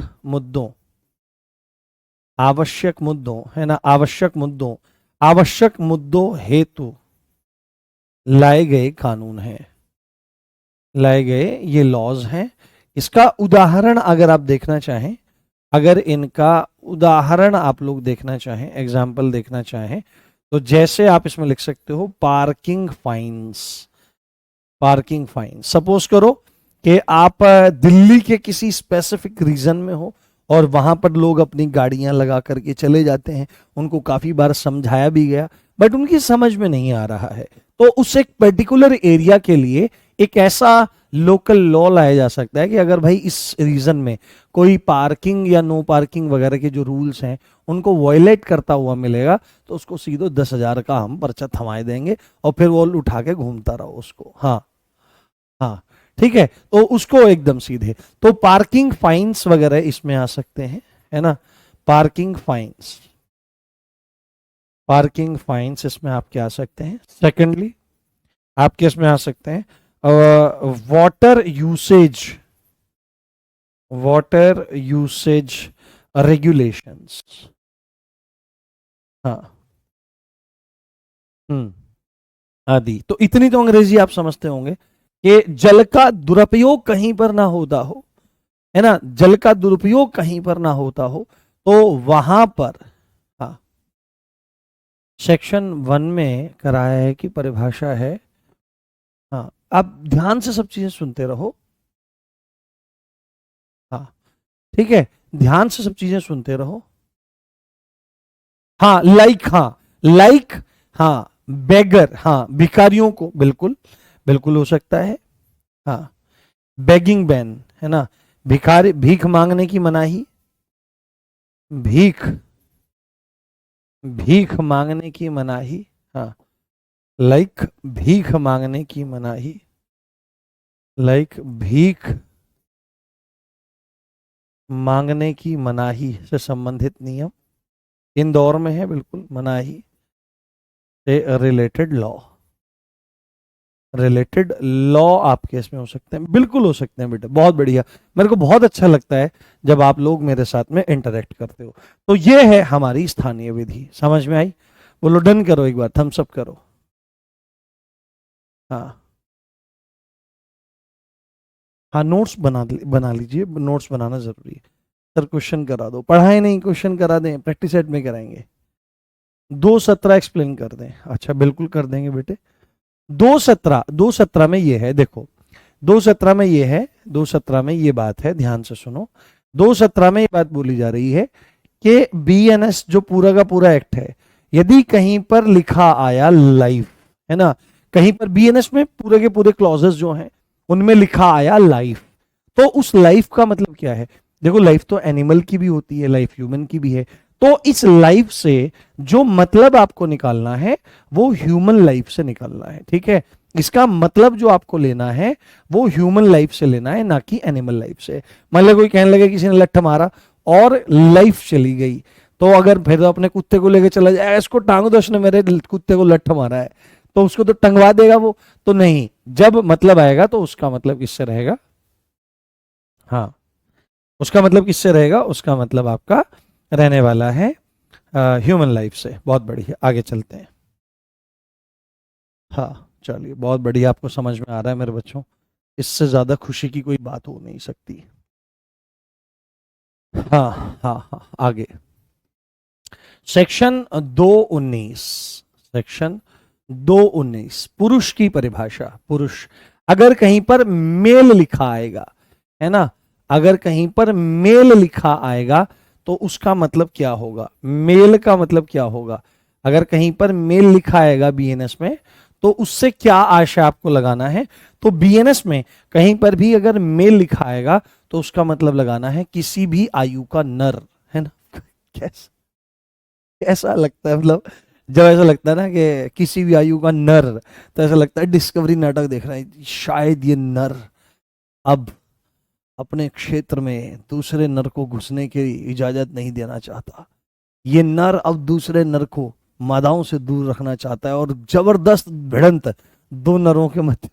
मुद्दों है ना, आवश्यक मुद्दों हेतु लाए गए कानून हैं, लाए गए ये लॉज हैं। इसका उदाहरण अगर आप देखना चाहें, अगर इनका उदाहरण आप लोग देखना चाहें, एग्जाम्पल देखना चाहें, तो जैसे आप इसमें लिख सकते हो parking fines. Parking fine, suppose करो कि आप दिल्ली के किसी स्पेसिफिक रीजन में हो और वहां पर लोग अपनी गाड़ियां लगा करके चले जाते हैं, उनको काफी बार समझाया भी गया बट उनकी समझ में नहीं आ रहा है, तो उस एक पर्टिकुलर एरिया के लिए एक ऐसा लोकल लॉ लाया जा सकता है कि अगर भाई इस रीजन में कोई पार्किंग या नो पार्किंग वगैरह के जो रूल्स हैं उनको वॉयलेट करता हुआ मिलेगा तो उसको सीधे 10,000 का हम पर्चा थमाए देंगे और फिर वो उठा के घूमता रहो उसको। हाँ हाँ ठीक है, तो उसको एकदम सीधे, तो पार्किंग फाइन्स वगैरह इसमें आ सकते हैं, है ना, पार्किंग फाइन्स, पार्किंग फाइन्स इसमें आपके आ सकते हैं। सेकेंडली आपके इसमें आ सकते हैं water usage, water usage regulations. हाँ आदि, तो इतनी तो अंग्रेजी आप समझते होंगे कि जल का दुरुपयोग कहीं पर ना होता हो, है ना, जल का दुरुपयोग कहीं पर ना होता हो तो वहां पर, हाँ सेक्शन 1 में कराया है कि परिभाषा है। हाँ आप ध्यान से सब चीजें सुनते रहो। हाँ ठीक है, ध्यान से सब चीजें सुनते रहो। हाँ लाइक, हाँ लाइक, हाँ बेगर, हाँ भिखारियों को, बिल्कुल बिल्कुल हो सकता है। हाँ बेगिंग बैन, है ना, भिखारी, भीख मांगने की मनाही, भीख, भीख मांगने की मनाही। हाँ लाइक भीख मांगने की मनाही, लाइक भीख मांगने की मनाही से संबंधित नियम इंदौर में है, बिल्कुल मनाही से रिलेटेड लॉ, रिलेटेड लॉ आपके इसमें हो सकते हैं, बिल्कुल हो सकते हैं बेटा, बहुत बढ़िया। मेरे को बहुत अच्छा लगता है जब आप लोग मेरे साथ में इंटरेक्ट करते हो। तो ये है हमारी स्थानीय विधि, समझ में आई? बोलो डन करो एक बार, थम्स अप करो। हाँ हाँ नोट्स बना लीजिए, नोट्स बनाना जरूरी है। सर क्वेश्चन करा दो, पढ़ाए नहीं क्वेश्चन करा दें, प्रैक्टिस सेट में कराएंगे। 2:17 एक्सप्लेन कर दें, अच्छा बिल्कुल कर देंगे बेटे। 2:17 में ये है, देखो 2:17 में ये है, 2:17 में ये बात है, ध्यान से सुनो। 2:17 में ये बात बोली जा रही है कि बीएनएस जो पूरा का पूरा एक्ट है, यदि कहीं पर लिखा आया लाइफ, है ना, कहीं पर बीएनएस में पूरे के पूरे क्लॉजेस जो हैं उनमें लिखा आया लाइफ, तो उस लाइफ का मतलब क्या है? देखो लाइफ तो एनिमल की भी होती है, लाइफ ह्यूमन की भी है, तो इस लाइफ से जो मतलब आपको निकालना है वो ह्यूमन लाइफ से निकालना है, ठीक है? इसका मतलब जो आपको लेना है वो ह्यूमन लाइफ से लेना है, ना कि एनिमल लाइफ से। मान लो कोई कहने लगे किसी ने लठ मारा और लाइफ चली गई, तो अगर फिर अपने कुत्ते को लेके चला जाए, इसको टांग दो, उसने मेरे कुत्ते को लठ मारा है, तो उसको तो टंगवा देगा वो? तो नहीं, जब मतलब आएगा तो उसका मतलब किससे रहेगा? हाँ उसका मतलब किससे रहेगा? उसका मतलब आपका रहने वाला है ह्यूमन लाइफ से। बहुत बढ़िया, आगे चलते हैं। हाँ चलिए, बहुत बढ़िया, आपको समझ में आ रहा है मेरे बच्चों, इससे ज्यादा खुशी की कोई बात हो नहीं सकती। हाँ हाँ हाँ आगे, सेक्शन 219, सेक्शन 219 पुरुष की परिभाषा। पुरुष, अगर कहीं पर मेल लिखा आएगा, है ना, अगर कहीं पर मेल लिखा आएगा तो उसका मतलब क्या होगा? मेल का मतलब क्या होगा? अगर कहीं पर मेल लिखा आएगा बीएनएस में तो उससे क्या आशय आपको लगाना है? तो बीएनएस में कहीं पर भी अगर मेल लिखा आएगा तो उसका मतलब लगाना है किसी भी आयु का नर, है ना? कैसा कैसा लगता है, मतलब जब ऐसा लगता है ना कि किसी भी आयु का नर, तो ऐसा लगता है डिस्कवरी नाटक देख रहे हैं, शायद ये नर अब अपने क्षेत्र में दूसरे नर को घुसने की इजाजत नहीं देना चाहता, ये नर अब दूसरे नर को मादाओं से दूर रखना चाहता है और जबरदस्त भिड़ंत दो नरों के मध्य।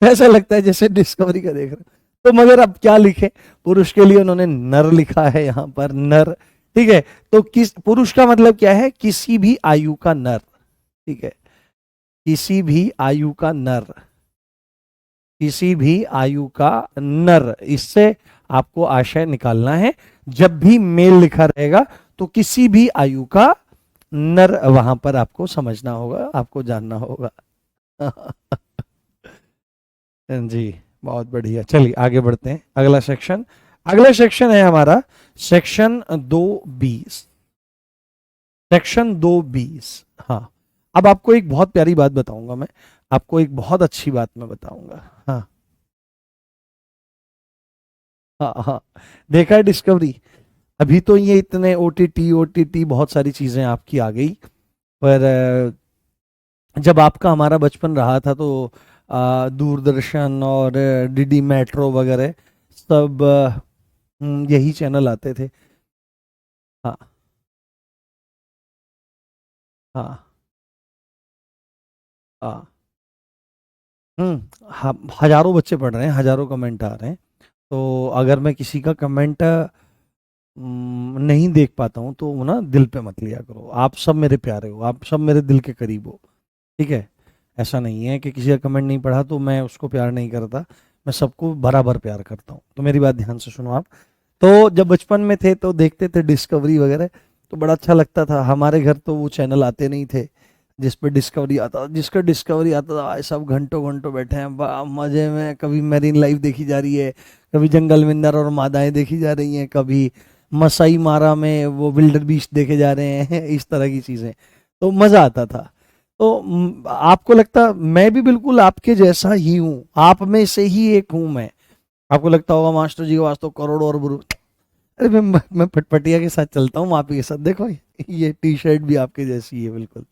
ऐसा लगता है जैसे डिस्कवरी का देख रहे हैं। तो मगर अब क्या लिखे? पुरुष के लिए उन्होंने नर लिखा है यहां पर, नर, ठीक है? तो किस पुरुष का मतलब क्या है? किसी भी आयु का नर, ठीक है, किसी भी आयु का नर, किसी भी आयु का नर, इससे आपको आशय निकालना है। जब भी मेल लिखा रहेगा तो किसी भी आयु का नर वहां पर आपको समझना होगा, आपको जानना होगा। जी बहुत बढ़िया, चलिए आगे बढ़ते हैं। अगला सेक्शन, अगला सेक्शन है हमारा सेक्शन 220, सेक्शन 220। हाँ अब आपको एक बहुत प्यारी बात बताऊंगा मैं, आपको एक बहुत अच्छी बात मैं बताऊंगा। हाँ हाँ हाँ, देखा है डिस्कवरी। अभी तो ये इतने ओटीटी ओटीटी बहुत सारी चीजें आपकी आ गई, पर जब आपका हमारा बचपन रहा था तो दूरदर्शन और डीडी मेट्रो वगैरह सब यही चैनल आते थे। हाँ हाँ हाँ। हजारों बच्चे पढ़ रहे हैं, हजारों कमेंट आ रहे हैं। तो अगर मैं किसी का कमेंट नहीं देख पाता हूँ तो वो ना दिल पे मत लिया करो। आप सब मेरे प्यारे हो, आप सब मेरे दिल के करीब हो, ठीक है। ऐसा नहीं है कि किसी का कमेंट नहीं पढ़ा तो मैं उसको प्यार नहीं करता। मैं सबको बराबर प्यार करता हूँ। तो मेरी बात ध्यान से सुनो आप। तो जब बचपन में थे तो देखते थे डिस्कवरी वगैरह, तो बड़ा अच्छा लगता था। हमारे घर तो वो चैनल आते नहीं थे जिस पे डिस्कवरी आता, जिसका डिस्कवरी आता था भाई सब घंटों घंटों बैठे हैं मजे में। कभी मैरीन लाइफ देखी जा रही है, कभी जंगल विंदर और मादाएं देखी जा रही हैं, कभी मसाई मारा में वो विल्डर बीस्ट देखे जा रहे हैं इस तरह की चीजें। तो मजा आता था। तो आपको लगता मैं भी बिल्कुल आपके जैसा ही हूँ, आप में से ही एक हूँ मैं। आपको लगता होगा मास्टर जी के पास तो करोड़ों और बुरु, अरे मैं पटपटिया के साथ चलता हूँ, आप ही के साथ देखो ये टी शर्ट भी आपके जैसी है बिल्कुल।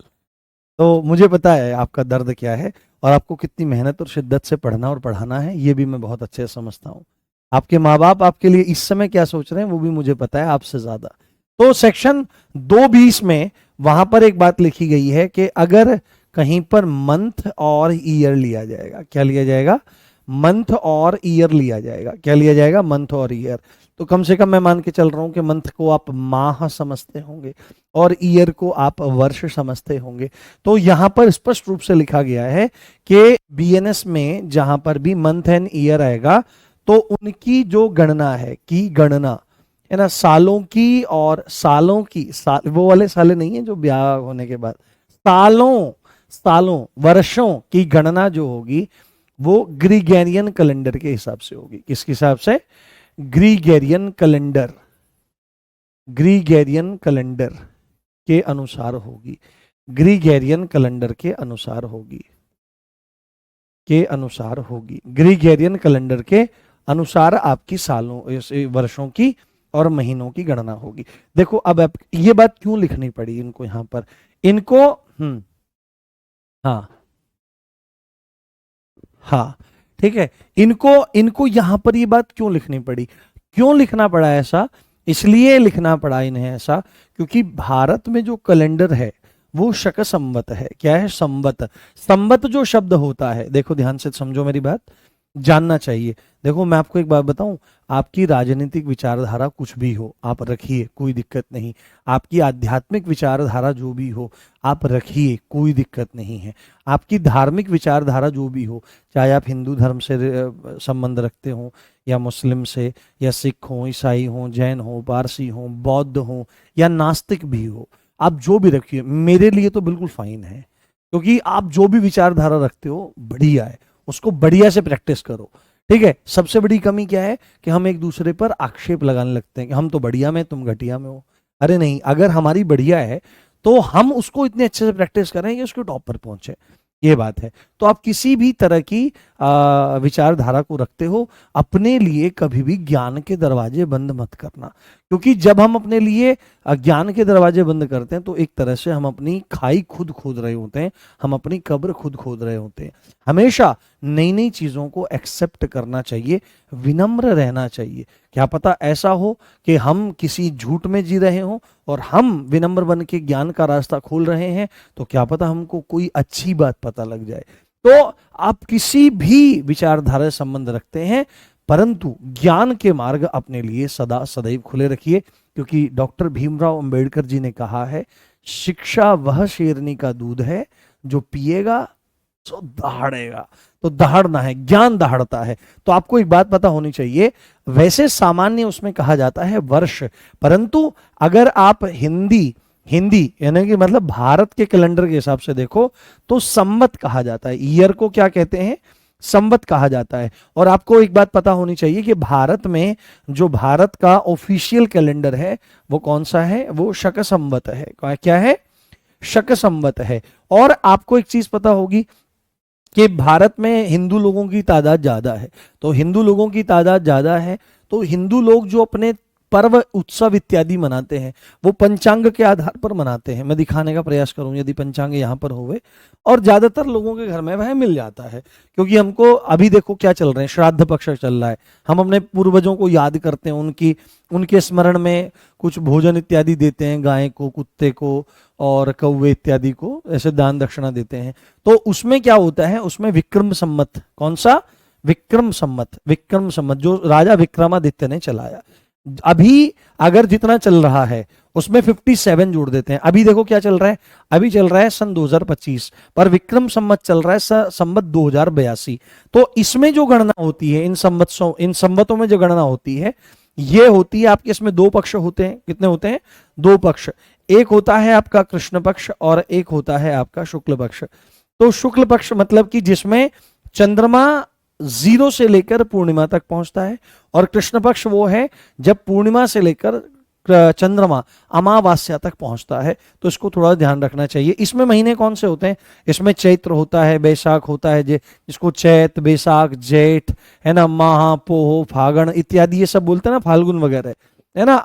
तो मुझे पता है आपका दर्द क्या है, और आपको कितनी मेहनत और शिद्दत से पढ़ना और पढ़ाना है ये भी मैं बहुत अच्छे से समझता हूँ। आपके माँ बाप आपके लिए इस समय क्या सोच रहे हैं वो भी मुझे पता है आपसे ज्यादा। तो सेक्शन 220 में वहां पर एक बात लिखी गई है कि अगर कहीं पर मंथ और ईयर लिया जाएगा, क्या लिया जाएगा? मंथ और ईयर लिया जाएगा। क्या लिया जाएगा? मंथ और ईयर। तो कम से कम मैं मान के चल रहा हूं कि मंथ को आप माह समझते होंगे और ईयर को आप वर्ष समझते होंगे। तो यहां पर स्पष्ट रूप से लिखा गया है कि बीएनएस में जहां पर भी मंथ एंड ईयर आएगा तो उनकी जो गणना है, की गणना है ना, सालों की और सालों की, वो वाले साले नहीं है जो ब्याह होने के बाद, सालों, सालों वर्षों की गणना जो होगी वो ग्रीगेरियन कैलेंडर के हिसाब से होगी। किसके हिसाब से? ग्रीगेरियन कैलेंडर, ग्रीगेरियन कैलेंडर के अनुसार होगी। ग्रीगेरियन कैलेंडर के अनुसार होगी, के अनुसार होगी। ग्रीगेरियन कैलेंडर के अनुसार आपकी सालों वर्षों की और महीनों की गणना होगी। देखो अब आप ये बात क्यों लिखनी पड़ी इनको यहां पर, इनको हाँ हाँ ठीक है। इनको इनको यहां पर ये बात क्यों लिखनी पड़ी? क्यों लिखना पड़ा ऐसा? इसलिए लिखना पड़ा इन्हें ऐसा क्योंकि भारत में जो कैलेंडर है वो शक संवत है। क्या है? संवत। संवत जो शब्द होता है, देखो ध्यान से समझो मेरी बात, जानना चाहिए। देखो मैं आपको एक बात बताऊं, आपकी राजनीतिक विचारधारा कुछ भी हो आप रखिए, कोई दिक्कत नहीं। आपकी आध्यात्मिक विचारधारा जो भी हो आप रखिए, कोई दिक्कत नहीं है। आपकी धार्मिक विचारधारा जो भी हो, चाहे आप हिंदू धर्म से संबंध रखते हो या मुस्लिम से, या सिख हो, ईसाई हो, जैन हो, पारसी हो, बौद्ध हो या नास्तिक भी हो, आप जो भी रखिए मेरे लिए तो बिल्कुल फाइन है। क्योंकि आप जो भी विचारधारा रखते हो बढ़िया है, उसको बढ़िया से प्रैक्टिस करो। ठीक है। सबसे बड़ी कमी क्या है कि हम एक दूसरे पर आक्षेप लगाने लगते हैं कि हम तो बढ़िया में तुम घटिया में हो। अरे नहीं, अगर हमारी बढ़िया है तो हम उसको इतने अच्छे से प्रैक्टिस करें कि उसके टॉप पर पहुंचे। ये बात है। तो आप किसी भी तरह की विचारधारा को रखते हो, अपने लिए कभी भी ज्ञान के दरवाजे बंद मत करना। क्योंकि जब हम अपने लिए ज्ञान के दरवाजे बंद करते हैं तो एक तरह से हम अपनी खाई खुद खोद रहे होते हैं, हम अपनी कब्र खुद खोद रहे होते हैं। हमेशा नई नई चीजों को एक्सेप्ट करना चाहिए, विनम्र रहना चाहिए। क्या पता ऐसा हो कि हम किसी झूठ में जी रहे हो और हम विनम्र बन के ज्ञान का रास्ता खोल रहे हैं, तो क्या पता हमको कोई अच्छी बात पता लग जाए। तो आप किसी भी विचारधारा से संबंध रखते हैं, परंतु ज्ञान के मार्ग अपने लिए सदा सदैव खुले रखिए। क्योंकि डॉक्टर भीमराव अंबेडकर जी ने कहा है, शिक्षा वह शेरनी का दूध है जो पिएगा सो दहाड़ेगा। तो दहाड़ना है, ज्ञान दहाड़ता है। तो आपको एक बात पता होनी चाहिए, वैसे सामान्य उसमें कहा जाता है वर्ष, परंतु अगर आप हिंदी हिंदी यानी कि मतलब भारत के कैलेंडर के हिसाब से देखो तो संवत कहा जाता है। ईयर को क्या कहते हैं? संवत कहा जाता है। और आपको एक बात पता होनी चाहिए कि भारत में जो भारत का ऑफिशियल कैलेंडर है वो कौन सा है? वो शक संवत है। क्या है? शक संवत है। और आपको एक चीज पता होगी, कि भारत में हिंदू लोगों की तादाद ज्यादा है, तो हिंदू लोगों की तादाद ज्यादा है तो हिंदू लोग जो अपने पर्व उत्सव इत्यादि मनाते हैं वो पंचांग के आधार पर मनाते हैं। मैं दिखाने का प्रयास करूं यदि पंचांग यहाँ पर होवे, और ज्यादातर लोगों के घर में वह मिल जाता है, क्योंकि हमको अभी देखो क्या चल रहे हैं, श्राद्ध पक्ष चल रहा है, हम अपने पूर्वजों को याद करते हैं, उनके स्मरण में कुछ भोजन इत्यादि देते हैं, गाय को, कुत्ते को और कौवे इत्यादि को ऐसे दान दक्षिणा देते हैं। तो उसमें क्या होता है, उसमें विक्रम संवत, कौन सा, विक्रम संवत, विक्रम संवत जो राजा विक्रमादित्य ने चलाया, अभी अगर जितना चल रहा है उसमें 57 जोड़ देते हैं। अभी देखो क्या चल रहा है, अभी चल रहा है सन 2025, पर विक्रम संवत चल रहा है संवत 2082। तो इसमें जो गणना होती है, इन संवतों में जो गणना होती है, ये होती है आपके, इसमें दो पक्ष होते हैं, कितने होते हैं, दो पक्ष, एक होता है आपका कृष्ण पक्ष और एक होता है आपका शुक्ल पक्ष। तो शुक्ल पक्ष मतलब कि जिसमें चंद्रमा 0 से लेकर पूर्णिमा तक पहुंचता है, और कृष्ण पक्ष वो है जब पूर्णिमा से लेकर चंद्रमा अमावास्या तक पहुंचता है। तो इसको थोड़ा ध्यान रखना चाहिए। इसमें महीने कौन से होते हैं, इसमें चैत्र होता है, बैसाख होता है, जिसको चैत, बैसाख, जेठ, है ना, माह, पोह, फागण इत्यादि ये सब बोलते हैं ना, फाल्गुन वगैरह, है ना,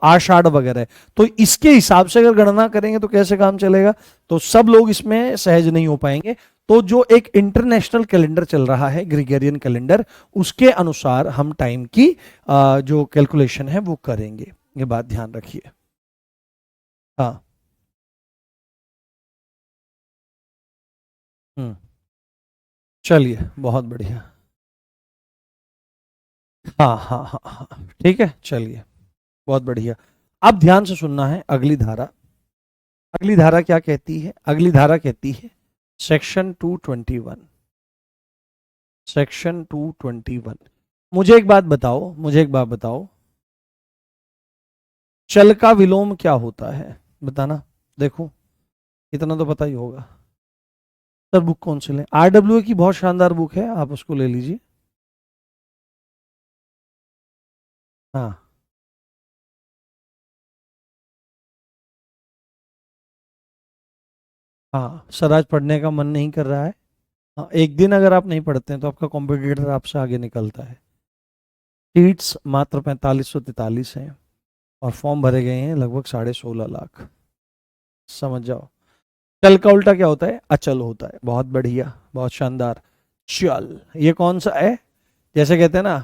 आषाढ़ वगैरह। तो इसके हिसाब से अगर गणना करेंगे तो कैसे काम चलेगा, तो सब लोग इसमें सहज नहीं हो पाएंगे। तो जो एक इंटरनेशनल कैलेंडर चल रहा है, ग्रेगोरियन कैलेंडर, उसके अनुसार हम टाइम की जो कैलकुलेशन है वो करेंगे, ये बात ध्यान रखिए। हाँ, चलिए बहुत बढ़िया। हाँ हाँ हाँ हाँ, ठीक है, चलिए बहुत बढ़िया। अब ध्यान से सुनना है अगली धारा। अगली धारा क्या कहती है, अगली धारा कहती है सेक्शन 221, सेक्शन 221। मुझे एक बात बताओ, मुझे एक बात बताओ, चल का विलोम क्या होता है, बताना। देखो इतना तो पता ही होगा। सर बुक कौन से लें, आरडब्ल्यू की बहुत शानदार बुक है, आप उसको ले लीजिए। हाँ हाँ, सर आज पढ़ने का मन नहीं कर रहा है। हाँ, एक दिन अगर आप नहीं पढ़ते हैं तो आपका कॉम्पिटिटर आपसे आगे निकलता है। सीट्स मात्र 4543 हैं और फॉर्म भरे गए हैं लगभग 16.5 लाख। समझ जाओ। चल का उल्टा क्या होता है, अचल होता है। बहुत बढ़िया, बहुत शानदार। चल ये कौन सा है, जैसे कहते हैं ना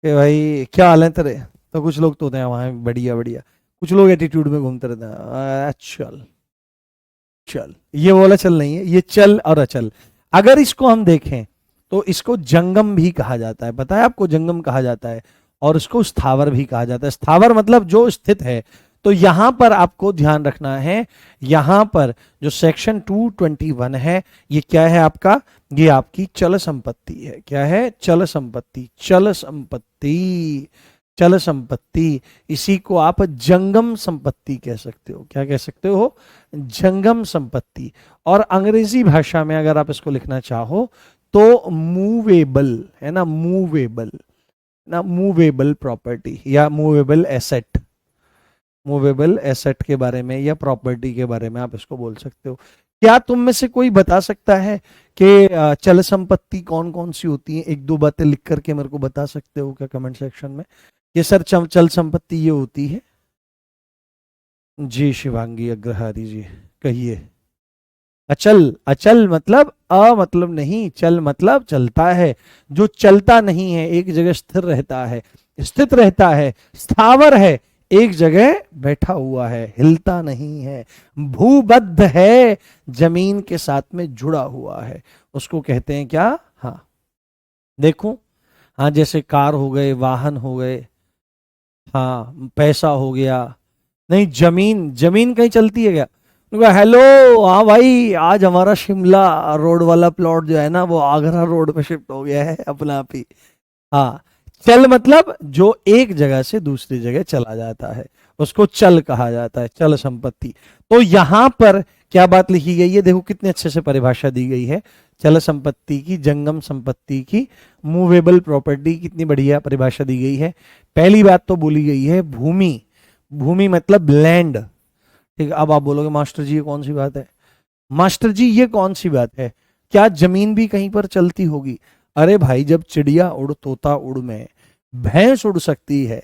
कि भाई क्या हाल है तेरे, तो कुछ लोग तो होते हैं वहां बढ़िया बढ़िया, कुछ लोग एटीट्यूड में घूमते रहते हैं, चल चल, ये वाला चल नहीं है, ये चल और अचल। अगर इसको हम देखें तो इसको जंगम भी कहा जाता है, पता है आपको, जंगम कहा जाता है, और इसको स्थावर भी कहा जाता है। स्थावर मतलब जो स्थित है। तो यहां पर आपको ध्यान रखना है, यहां पर जो सेक्शन 221 है, ये क्या है आपका, ये आपकी चल संपत्ति है। क्या है, चल संपत्ति, चल संपत्ति, चल संपत्ति। इसी को आप जंगम संपत्ति कह सकते हो। क्या कह सकते हो, जंगम संपत्ति। और अंग्रेजी भाषा में अगर आप इसको लिखना चाहो तो मूवेबल, है ना, मूवेबल ना, मूवेबल प्रॉपर्टी या मूवेबल एसेट, मूवेबल एसेट के बारे में या प्रॉपर्टी के बारे में आप इसको बोल सकते हो। क्या तुम में से कोई बता सकता है कि चल संपत्ति कौन कौन सी होती है, एक दो बातें लिख करके मेरे को बता सकते हो क्या कमेंट सेक्शन में, ये सर चल संपत्ति ये होती है। जी शिवांगी अग्रहारी जी, कहिए। अचल, अचल मतलब अ मतलब नहीं, चल मतलब चलता है, जो चलता नहीं है, एक जगह स्थिर रहता है, स्थित रहता है, स्थावर है, एक जगह बैठा हुआ है, हिलता नहीं है, भूबद्ध है, जमीन के साथ में जुड़ा हुआ है, उसको कहते हैं क्या। हाँ देखो, हाँ जैसे कार हो गए, वाहन हो गए, हाँ पैसा हो गया। नहीं, जमीन, जमीन कहीं चलती है क्या, हेलो, हाँ भाई आज हमारा शिमला रोड वाला प्लॉट जो है ना वो आगरा रोड पे शिफ्ट हो गया है अपना आप ही। हाँ, चल मतलब जो एक जगह से दूसरी जगह चला जाता है, उसको चल कहा जाता है, चल संपत्ति। तो यहां पर क्या बात लिखी गई है, देखो कितने अच्छे से परिभाषा दी गई है चल संपत्ति की, जंगम संपत्ति की, मूवेबल प्रॉपर्टी, कितनी बढ़िया परिभाषा दी गई है। पहली बात तो बोली गई है भूमि, भूमि मतलब लैंड। ठीक है, अब आप बोलोगे मास्टर जी ये कौन सी बात है, मास्टर जी ये कौन सी बात है, क्या जमीन भी कहीं पर चलती होगी? अरे भाई, जब चिड़िया उड़, तोता उड़ में भैंस उड़ सकती है,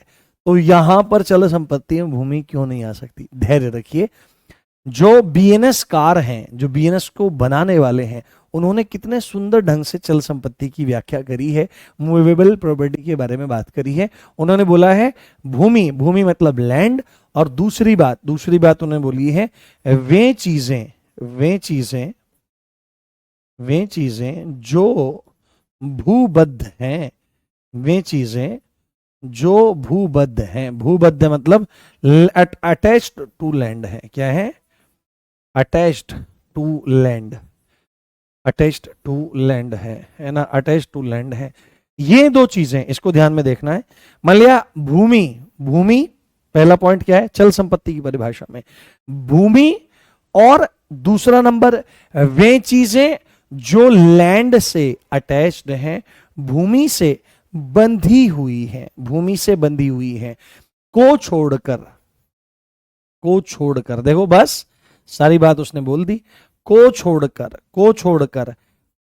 तो यहां पर चल संपत्ति में भूमि क्यों नहीं आ सकती? धैर्य रखिए। जो बीएनएस कार हैं, जो बीएनएस को बनाने वाले हैं, उन्होंने कितने सुंदर ढंग से चल संपत्ति की व्याख्या करी है, मूवेबल प्रॉपर्टी के बारे में बात करी है। उन्होंने बोला है भूमि, भूमि मतलब लैंड, और दूसरी बात उन्होंने बोली है वे चीजें, वे चीजें, वे चीजें जो भूबद्ध हैं, वे चीजें जो भूबद्ध हैं, भूबद्ध मतलब अटैच्ड टू लैंड है। क्या है? Attached to land, attached to land है ना, अटैच्ड टू लैंड है। ये दो चीजें, इसको ध्यान में देखना है। मान लिया भूमि, भूमि पहला पॉइंट क्या है चल संपत्ति की परिभाषा में, भूमि, और दूसरा नंबर वे चीजें जो लैंड से अटैच्ड हैं, भूमि से बंधी हुई है, भूमि से बंधी हुई है, को छोड़कर, को छोड़कर, देखो बस सारी बात उसने बोल दी। को छोड़कर, को छोड़कर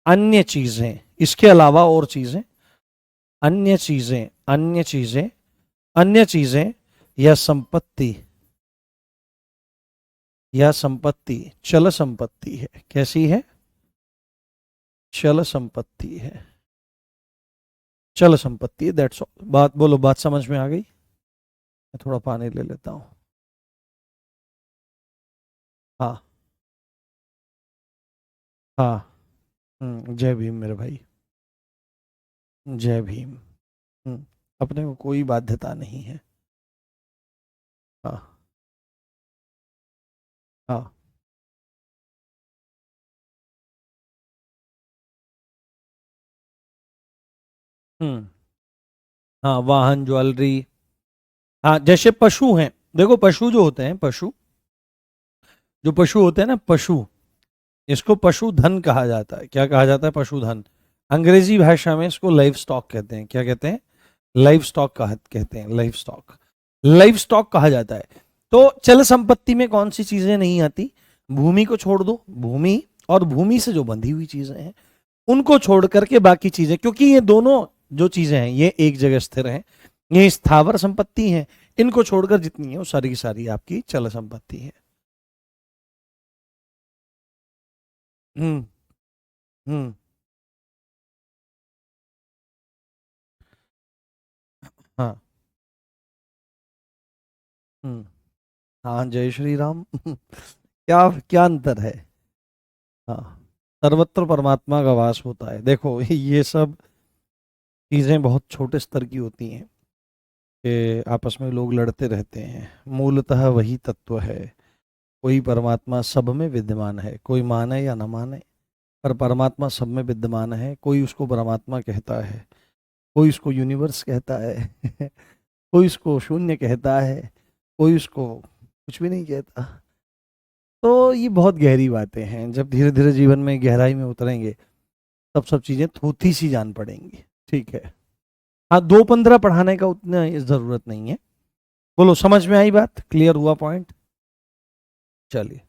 अन्य चीजें, इसके अलावा और चीजें, अन्य चीजें, अन्य चीजें, अन्य चीजें या संपत्ति, या संपत्ति चल संपत्ति है। कैसी है? चल संपत्ति है, चल संपत्ति, दैट्स ऑल। बात बोलो, बात समझ में आ गई? मैं थोड़ा पानी ले लेता हूं। हाँ, हाँ। जय भीम मेरे भाई, जय भीम। अपने को कोई बाध्यता नहीं है। हाँ, हाँ। हम्म। हाँ, वाहन, ज्वेलरी। हाँ, जैसे पशु हैं, देखो पशु जो होते हैं, पशु जो पशु होते हैं ना, पशु, इसको पशुधन कहा जाता है। क्या कहा जाता है? पशुधन। अंग्रेजी भाषा में इसको लाइव स्टॉक कहते हैं। क्या कहते हैं? लाइव स्टॉक कहते हैं, लाइव स्टॉक, लाइव स्टॉक कहा जाता है। तो चल संपत्ति में कौन सी चीजें नहीं आती? भूमि को छोड़ दो, भूमि और भूमि से जो बंधी हुई चीजें हैं उनको छोड़ करके बाकी चीजें, क्योंकि ये दोनों जो चीजें हैं ये एक जगह स्थिर हैं, ये स्थावर संपत्ति है, इनको छोड़कर जितनी है वो सारी की सारी आपकी चल संपत्ति है। हम्म। हम्म। हाँ। हम्म। हाँ, जय श्री राम। क्या क्या अंतर है? हाँ, सर्वत्र परमात्मा का वास होता है। देखो ये सब चीजें बहुत छोटे स्तर की होती हैं कि आपस में लोग लड़ते रहते हैं, मूलतः वही तत्व है। कोई परमात्मा सब में विद्यमान है, कोई माने या न माने, पर परमात्मा सब में विद्यमान है। कोई उसको परमात्मा कहता है, कोई उसको यूनिवर्स कहता है, कोई उसको शून्य कहता है, कोई उसको कुछ भी नहीं कहता। तो ये बहुत गहरी बातें हैं, जब धीरे धीरे जीवन में गहराई में उतरेंगे तब सब चीजें थोथी सी जान पड़ेंगी। ठीक है। हाँ, 2:15 पढ़ाने का उतना जरूरत नहीं है। बोलो, समझ में आई बात? क्लियर हुआ पॉइंट? चलिए,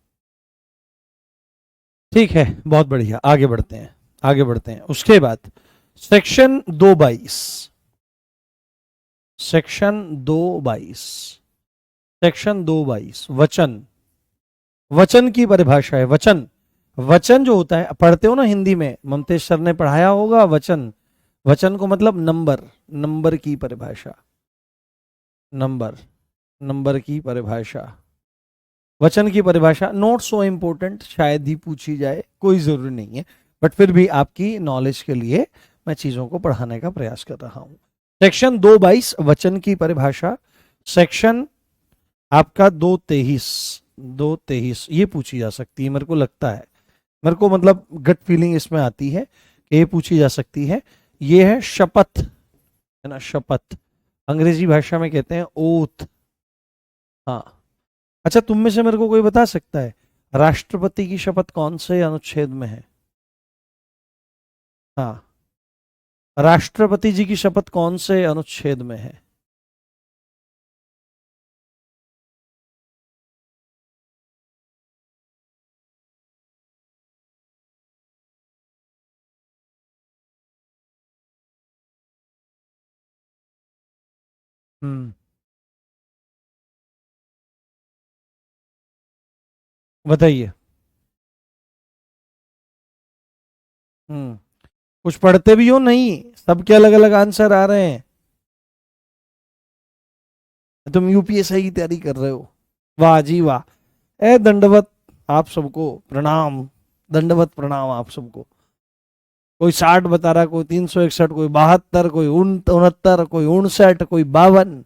ठीक है, बहुत बढ़िया, आगे बढ़ते हैं, आगे बढ़ते हैं। उसके बाद सेक्शन 222, सेक्शन 222, सेक्शन 222 वचन, वचन की परिभाषा है। वचन, वचन जो होता है, पढ़ते हो ना हिंदी में, ममतेश सर ने पढ़ाया होगा वचन। वचन को मतलब नंबर, नंबर की परिभाषा, नंबर, नंबर की परिभाषा, वचन की परिभाषा। नॉट सो इम्पोर्टेंट, शायद ही पूछी जाए, कोई जरूरी नहीं है, बट फिर भी आपकी नॉलेज के लिए मैं चीजों को पढ़ाने का प्रयास कर रहा हूं। सेक्शन 222 वचन की परिभाषा। सेक्शन आपका 223, 223 ये पूछी जा सकती है, मेरे को लगता है, मेरे को मतलब गट फीलिंग इसमें आती है कि ये पूछी जा सकती है। ये है शपथ, है ना, शपथ, अंग्रेजी भाषा में कहते हैं ओथ। हाँ। अच्छा, तुम में से मेरे को कोई बता सकता है राष्ट्रपति की शपथ कौन से अनुच्छेद में है? हाँ, राष्ट्रपति जी की शपथ कौन से अनुच्छेद में है? हम्म। बताइए। हम्म। कुछ पढ़ते भी हो नहीं, सबके अलग अलग आंसर आ रहे हैं। तुम यूपीएससी की तैयारी कर रहे हो, वाह जी वाह। ए दंडवत आप सबको प्रणाम, दंडवत प्रणाम आप सबको। कोई 60 बता रहा, कोई 361, कोई 72, कोई 69, कोई 59, कोई 52।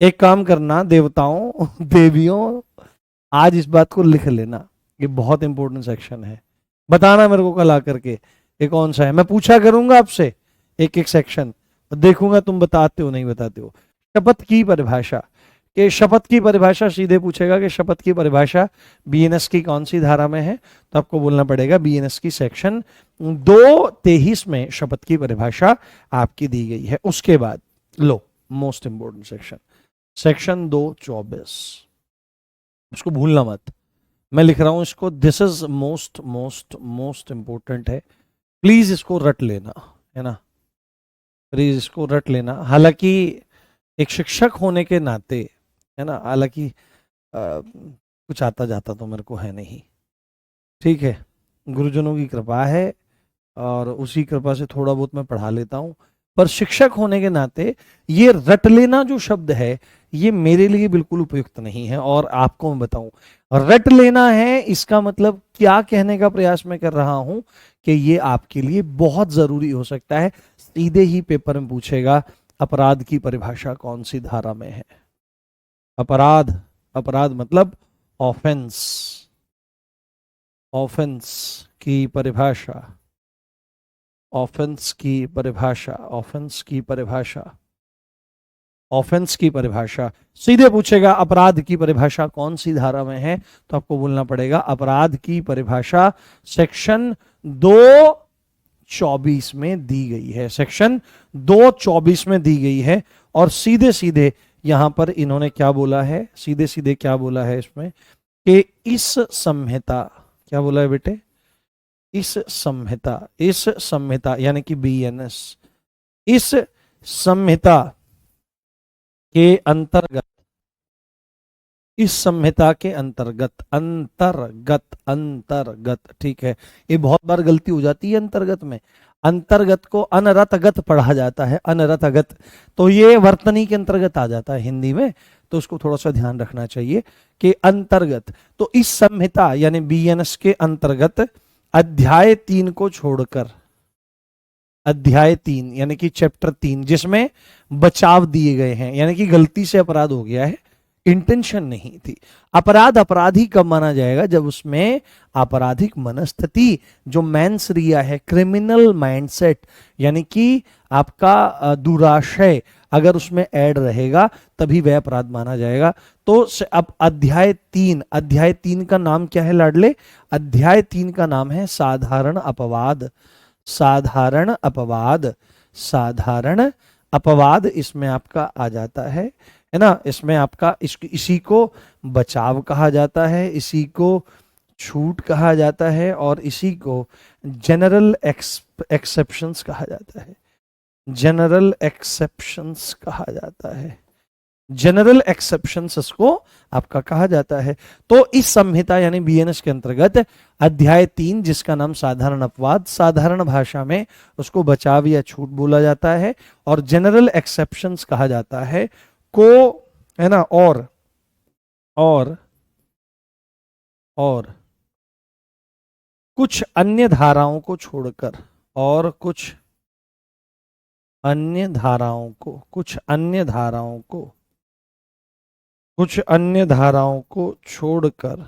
एक काम करना देवताओं देवियों, आज इस बात को लिख लेना, ये बहुत इंपॉर्टेंट सेक्शन है। बताना मेरे को कल आकर के ये कौन सा है, मैं पूछा करूंगा आपसे एक एक सेक्शन, और देखूंगा तुम बताते हो नहीं बताते हो। शपथ की परिभाषा, कि शपथ की परिभाषा सीधे पूछेगा कि शपथ की परिभाषा बीएनएस की कौन सी धारा में है, तो आपको बोलना पड़ेगा बीएनएस की सेक्शन 223 में शपथ की परिभाषा आपकी दी गई है। उसके बाद लो, मोस्ट इंपोर्टेंट सेक्शन, सेक्शन 224, उसको भूलना मत। मैं लिख रहा हूं इसको, this is most most most important है, प्लीज इसको रट लेना, है ना, प्लीज इसको रट लेना। हालांकि एक शिक्षक होने के नाते, है ना, हालांकि कुछ आता जाता तो मेरे को है नहीं, ठीक है, गुरुजनों की कृपा है, और उसी कृपा से थोड़ा बहुत मैं पढ़ा लेता हूँ। पर शिक्षक होने के नाते ये रट लेना जो शब्द है, ये मेरे लिए बिल्कुल उपयुक्त नहीं है। और आपको मैं बताऊं, रट लेना है इसका मतलब क्या कहने का प्रयास मैं कर रहा हूं, कि ये आपके लिए बहुत जरूरी हो सकता है। सीधे ही पेपर में पूछेगा अपराध की परिभाषा कौन सी धारा में है। अपराध, अपराध मतलब ऑफेंस, ऑफेंस की परिभाषा, ऑफेंस की परिभाषा, ऑफेंस की परिभाषा, ऑफेंस की परिभाषा सीधे पूछेगा अपराध की परिभाषा कौन सी धारा में है, तो आपको बोलना पड़ेगा अपराध की परिभाषा सेक्शन 224 में दी गई है, सेक्शन 224 में दी गई है। और सीधे सीधे यहां पर इन्होंने क्या बोला है, सीधे सीधे क्या बोला है इसमें, कि इस संहिता, क्या बोला है बेटे, इस संहिता, इस संहिता यानी कि बीएनएस, इस संहिता के अंतर्गत, इस संहिता के अंतर्गत, अंतर्गत, अंतर्गत, ठीक है, ये बहुत बार गलती हो जाती है अंतर्गत में, अंतर्गत को अनरतगत पढ़ा जाता है, अनरतगत, तो ये वर्तनी के अंतर्गत आ जाता है हिंदी में, तो उसको थोड़ा सा ध्यान रखना चाहिए कि अंतर्गत। तो इस संहिता यानी बीएनएस के अंतर्गत अध्याय 3 को छोड़कर, अध्याय 3 यानी कि चैप्टर 3 जिसमें बचाव दिए गए हैं, यानी कि गलती से अपराध हो गया है, इंटेंशन नहीं थी। अपराध अपराधी कब माना जाएगा, जब उसमें आपराधिक मनस्थिति, जो मैंसरिया है, क्रिमिनल माइंडसेट, यानी कि आपका दुराशय अगर उसमें ऐड रहेगा तभी वह अपराध माना जाएगा। तो अब अध्याय 3, अध्याय 3 का नाम क्या है लाडले, अध्याय 3 का नाम है साधारण अपवाद, साधारण अपवाद, साधारण अपवाद इसमें आपका आ जाता है ना, इसमें आपका इसी को बचाव कहा जाता है, इसी को छूट कहा जाता है, और इसी को जनरल एक्सेप्शंस कहा जाता है, जनरल एक्सेप्शंस कहा जाता है, जनरल एक्सेप्शंस को आपका कहा जाता है। तो इस संहिता यानी बीएनएस के अंतर्गत अध्याय 3 जिसका नाम साधारण अपवाद, साधारण भाषा में उसको बचाव या छूट बोला जाता है, और जनरल एक्सेप्शंस कहा जाता है को, है ना, और और कुछ अन्य धाराओं को छोड़कर, और कुछ अन्य धाराओं को, कुछ अन्य धाराओं को, कुछ अन्य धाराओं को छोड़कर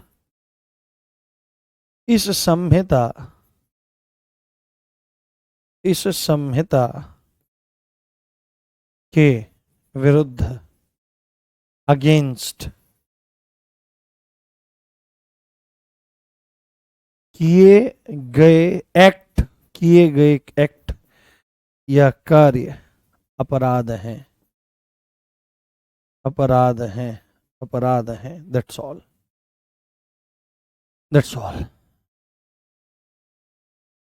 इस संहिता, इस संहिता के विरुद्ध, अगेंस्ट किए गए एक्ट, किए गए एक्ट या कार्य अपराध हैं, अपराध हैं, अपराध हैं, दैट्स ऑल, दैट्स ऑल।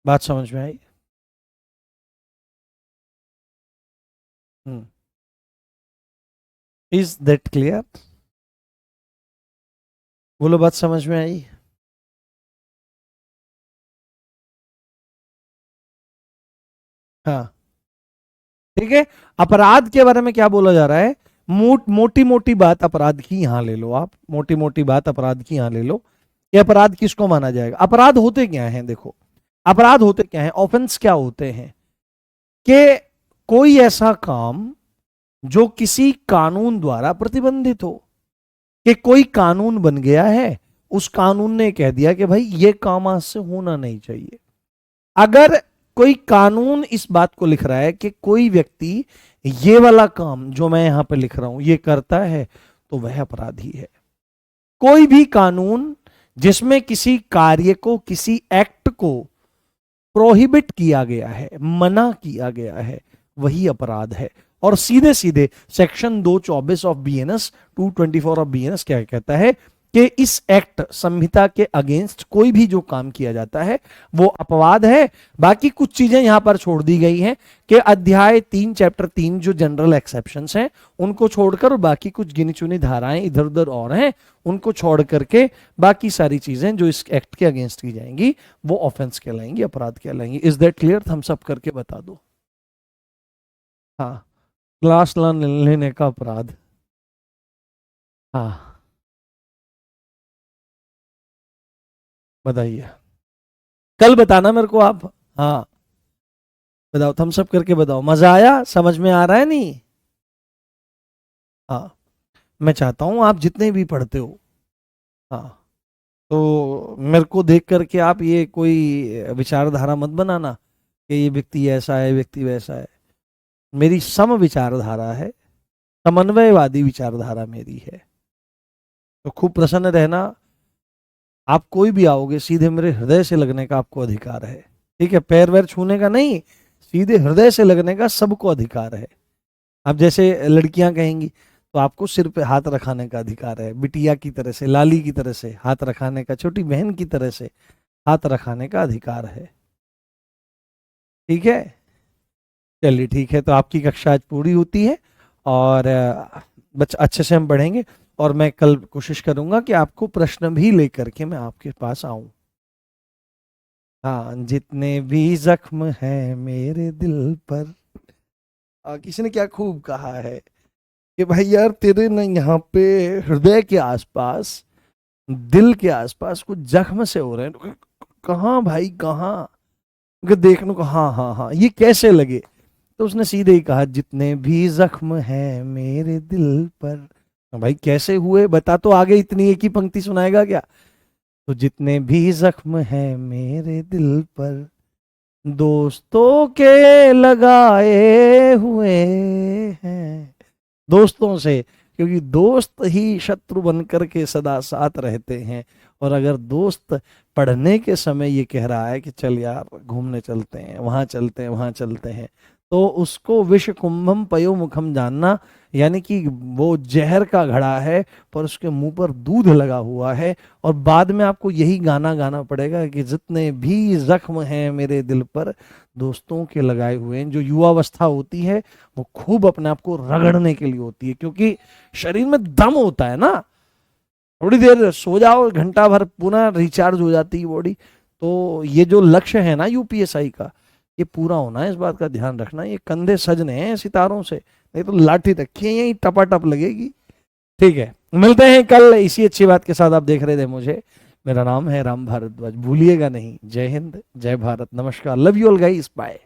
बात समझ में आई? हम्म। Is that clear? बोलो, बात समझ में आई? हाँ, ठीक है। अपराध के बारे में क्या बोला जा रहा है? मोटी मोटी बात अपराध की यहां ले लो आप, मोटी मोटी बात अपराध की यहां ले लो। ये अपराध किसको माना जाएगा? अपराध होते क्या हैं? देखो, अपराध होते क्या हैं, ऑफेंस क्या होते हैं? कि कोई ऐसा काम जो किसी कानून द्वारा प्रतिबंधित हो, कि कोई कानून बन गया है, उस कानून ने कह दिया कि भाई ये काम आज से होना नहीं चाहिए। अगर कोई कानून इस बात को लिख रहा है कि कोई व्यक्ति ये वाला काम जो मैं यहां पे लिख रहा हूं ये करता है, तो वह अपराधी है। कोई भी कानून जिसमें किसी कार्य को, किसी एक्ट को प्रोहिबिट किया गया है, मना किया गया है, वही अपराध है। और सीधे सीधे section 224 of BNS, 224 of BNS क्या कहता है कि इस एक्ट संहिता के अगेंस्ट कोई भी जो काम किया जाता है वो अपवाद है। बाकी कुछ चीजें यहां पर छोड़ दी गई हैं कि अध्याय 3 चैप्टर 3 जो जनरल एक्सेप्शंस हैं उनको छोड़कर बाकी कुछ गिनी चुनी धाराएं इधर उधर और हैं, उनको छोड़ करके बाकी सारी चीजें जो इस एक्ट के अगेंस्ट की जाएंगी वो ऑफेंस कहलाएंगी, अपराध कहलाएंगी। Is that clear? Thumbs up करके बता दो। हाँ, क्लास लेने का अपराध। हाँ, बताइए, कल बताना मेरे को आप। हाँ, बताओ, थम्स अप करके बताओ, मजा आया? समझ में आ रहा है? नहीं? हाँ, मैं चाहता हूं आप जितने भी पढ़ते हो, हाँ, तो मेरे को देख करके आप ये कोई विचारधारा मत बनाना कि ये व्यक्ति ऐसा है, व्यक्ति वैसा है। मेरी सम विचारधारा है, समन्वयवादी विचारधारा मेरी है। तो खूब प्रसन्न रहना। आप कोई भी आओगे, सीधे मेरे हृदय से लगने का आपको अधिकार है, ठीक है? पैर वैर छूने का नहीं, सीधे हृदय से लगने का सबको अधिकार है। अब जैसे लड़कियां कहेंगी तो आपको सिर पे हाथ रखाने का अधिकार है, बिटिया की तरह से, लाली की तरह से हाथ रखाने का, छोटी बहन की तरह से हाथ रखाने का अधिकार है, ठीक है? चलिए ठीक है, तो आपकी कक्षा आज पूरी होती है और बच्चे अच्छे से हम पढ़ेंगे। और मैं कल कोशिश करूंगा कि आपको प्रश्न भी लेकर के मैं आपके पास आऊं। हाँ, जितने भी जख्म हैं मेरे दिल पर, किसी ने क्या खूब कहा है कि भाई यार तेरे ना यहाँ पे हृदय के आसपास, दिल के आसपास कुछ जख्म से हो रहे हैं। तो कहाँ भाई, कहाँ? देखने को, हाँ हाँ हाँ, ये कैसे लगे? तो उसने सीधे ही कहा, जितने भी जख्म हैं मेरे दिल पर। तो भाई कैसे हुए बता, तो आगे इतनी एक ही पंक्ति सुनाएगा क्या? तो जितने भी जख्म हैं मेरे दिल पर, दोस्तों के लगाए हुए हैं। दोस्तों से, क्योंकि दोस्त ही शत्रु बनकर के सदा साथ रहते हैं। और अगर दोस्त पढ़ने के समय ये कह रहा है कि चल यार घूमने चलते हैं, वहां चलते हैं, वहां चलते हैं, तो उसको विष कुंभम पयो मुखम जानना, यानी कि वो जहर का घड़ा है पर उसके मुंह पर दूध लगा हुआ है। और बाद में आपको यही गाना गाना पड़ेगा कि जितने भी जख्म हैं मेरे दिल पर, दोस्तों के लगाए हुए हैं। जो युवावस्था होती है वो खूब अपने आप को रगड़ने के लिए होती है, क्योंकि शरीर में दम होता है ना। थोड़ी देर सो जाओ, घंटा भर, पुनः रिचार्ज हो जाती है बॉडी। तो ये जो लक्ष्य है ना यूपीएसआई का, ये पूरा होना है, इस बात का ध्यान रखना। ये कंधे सजने हैं सितारों से, नहीं तो लाठी रखी है यही टपाटप लगेगी। ठीक है, मिलते हैं कल इसी अच्छी बात के साथ। आप देख रहे थे मुझे, मेरा नाम है राम भारद्वाज, भूलिएगा नहीं। जय हिंद, जय भारत, नमस्कार, love you all guys, bye.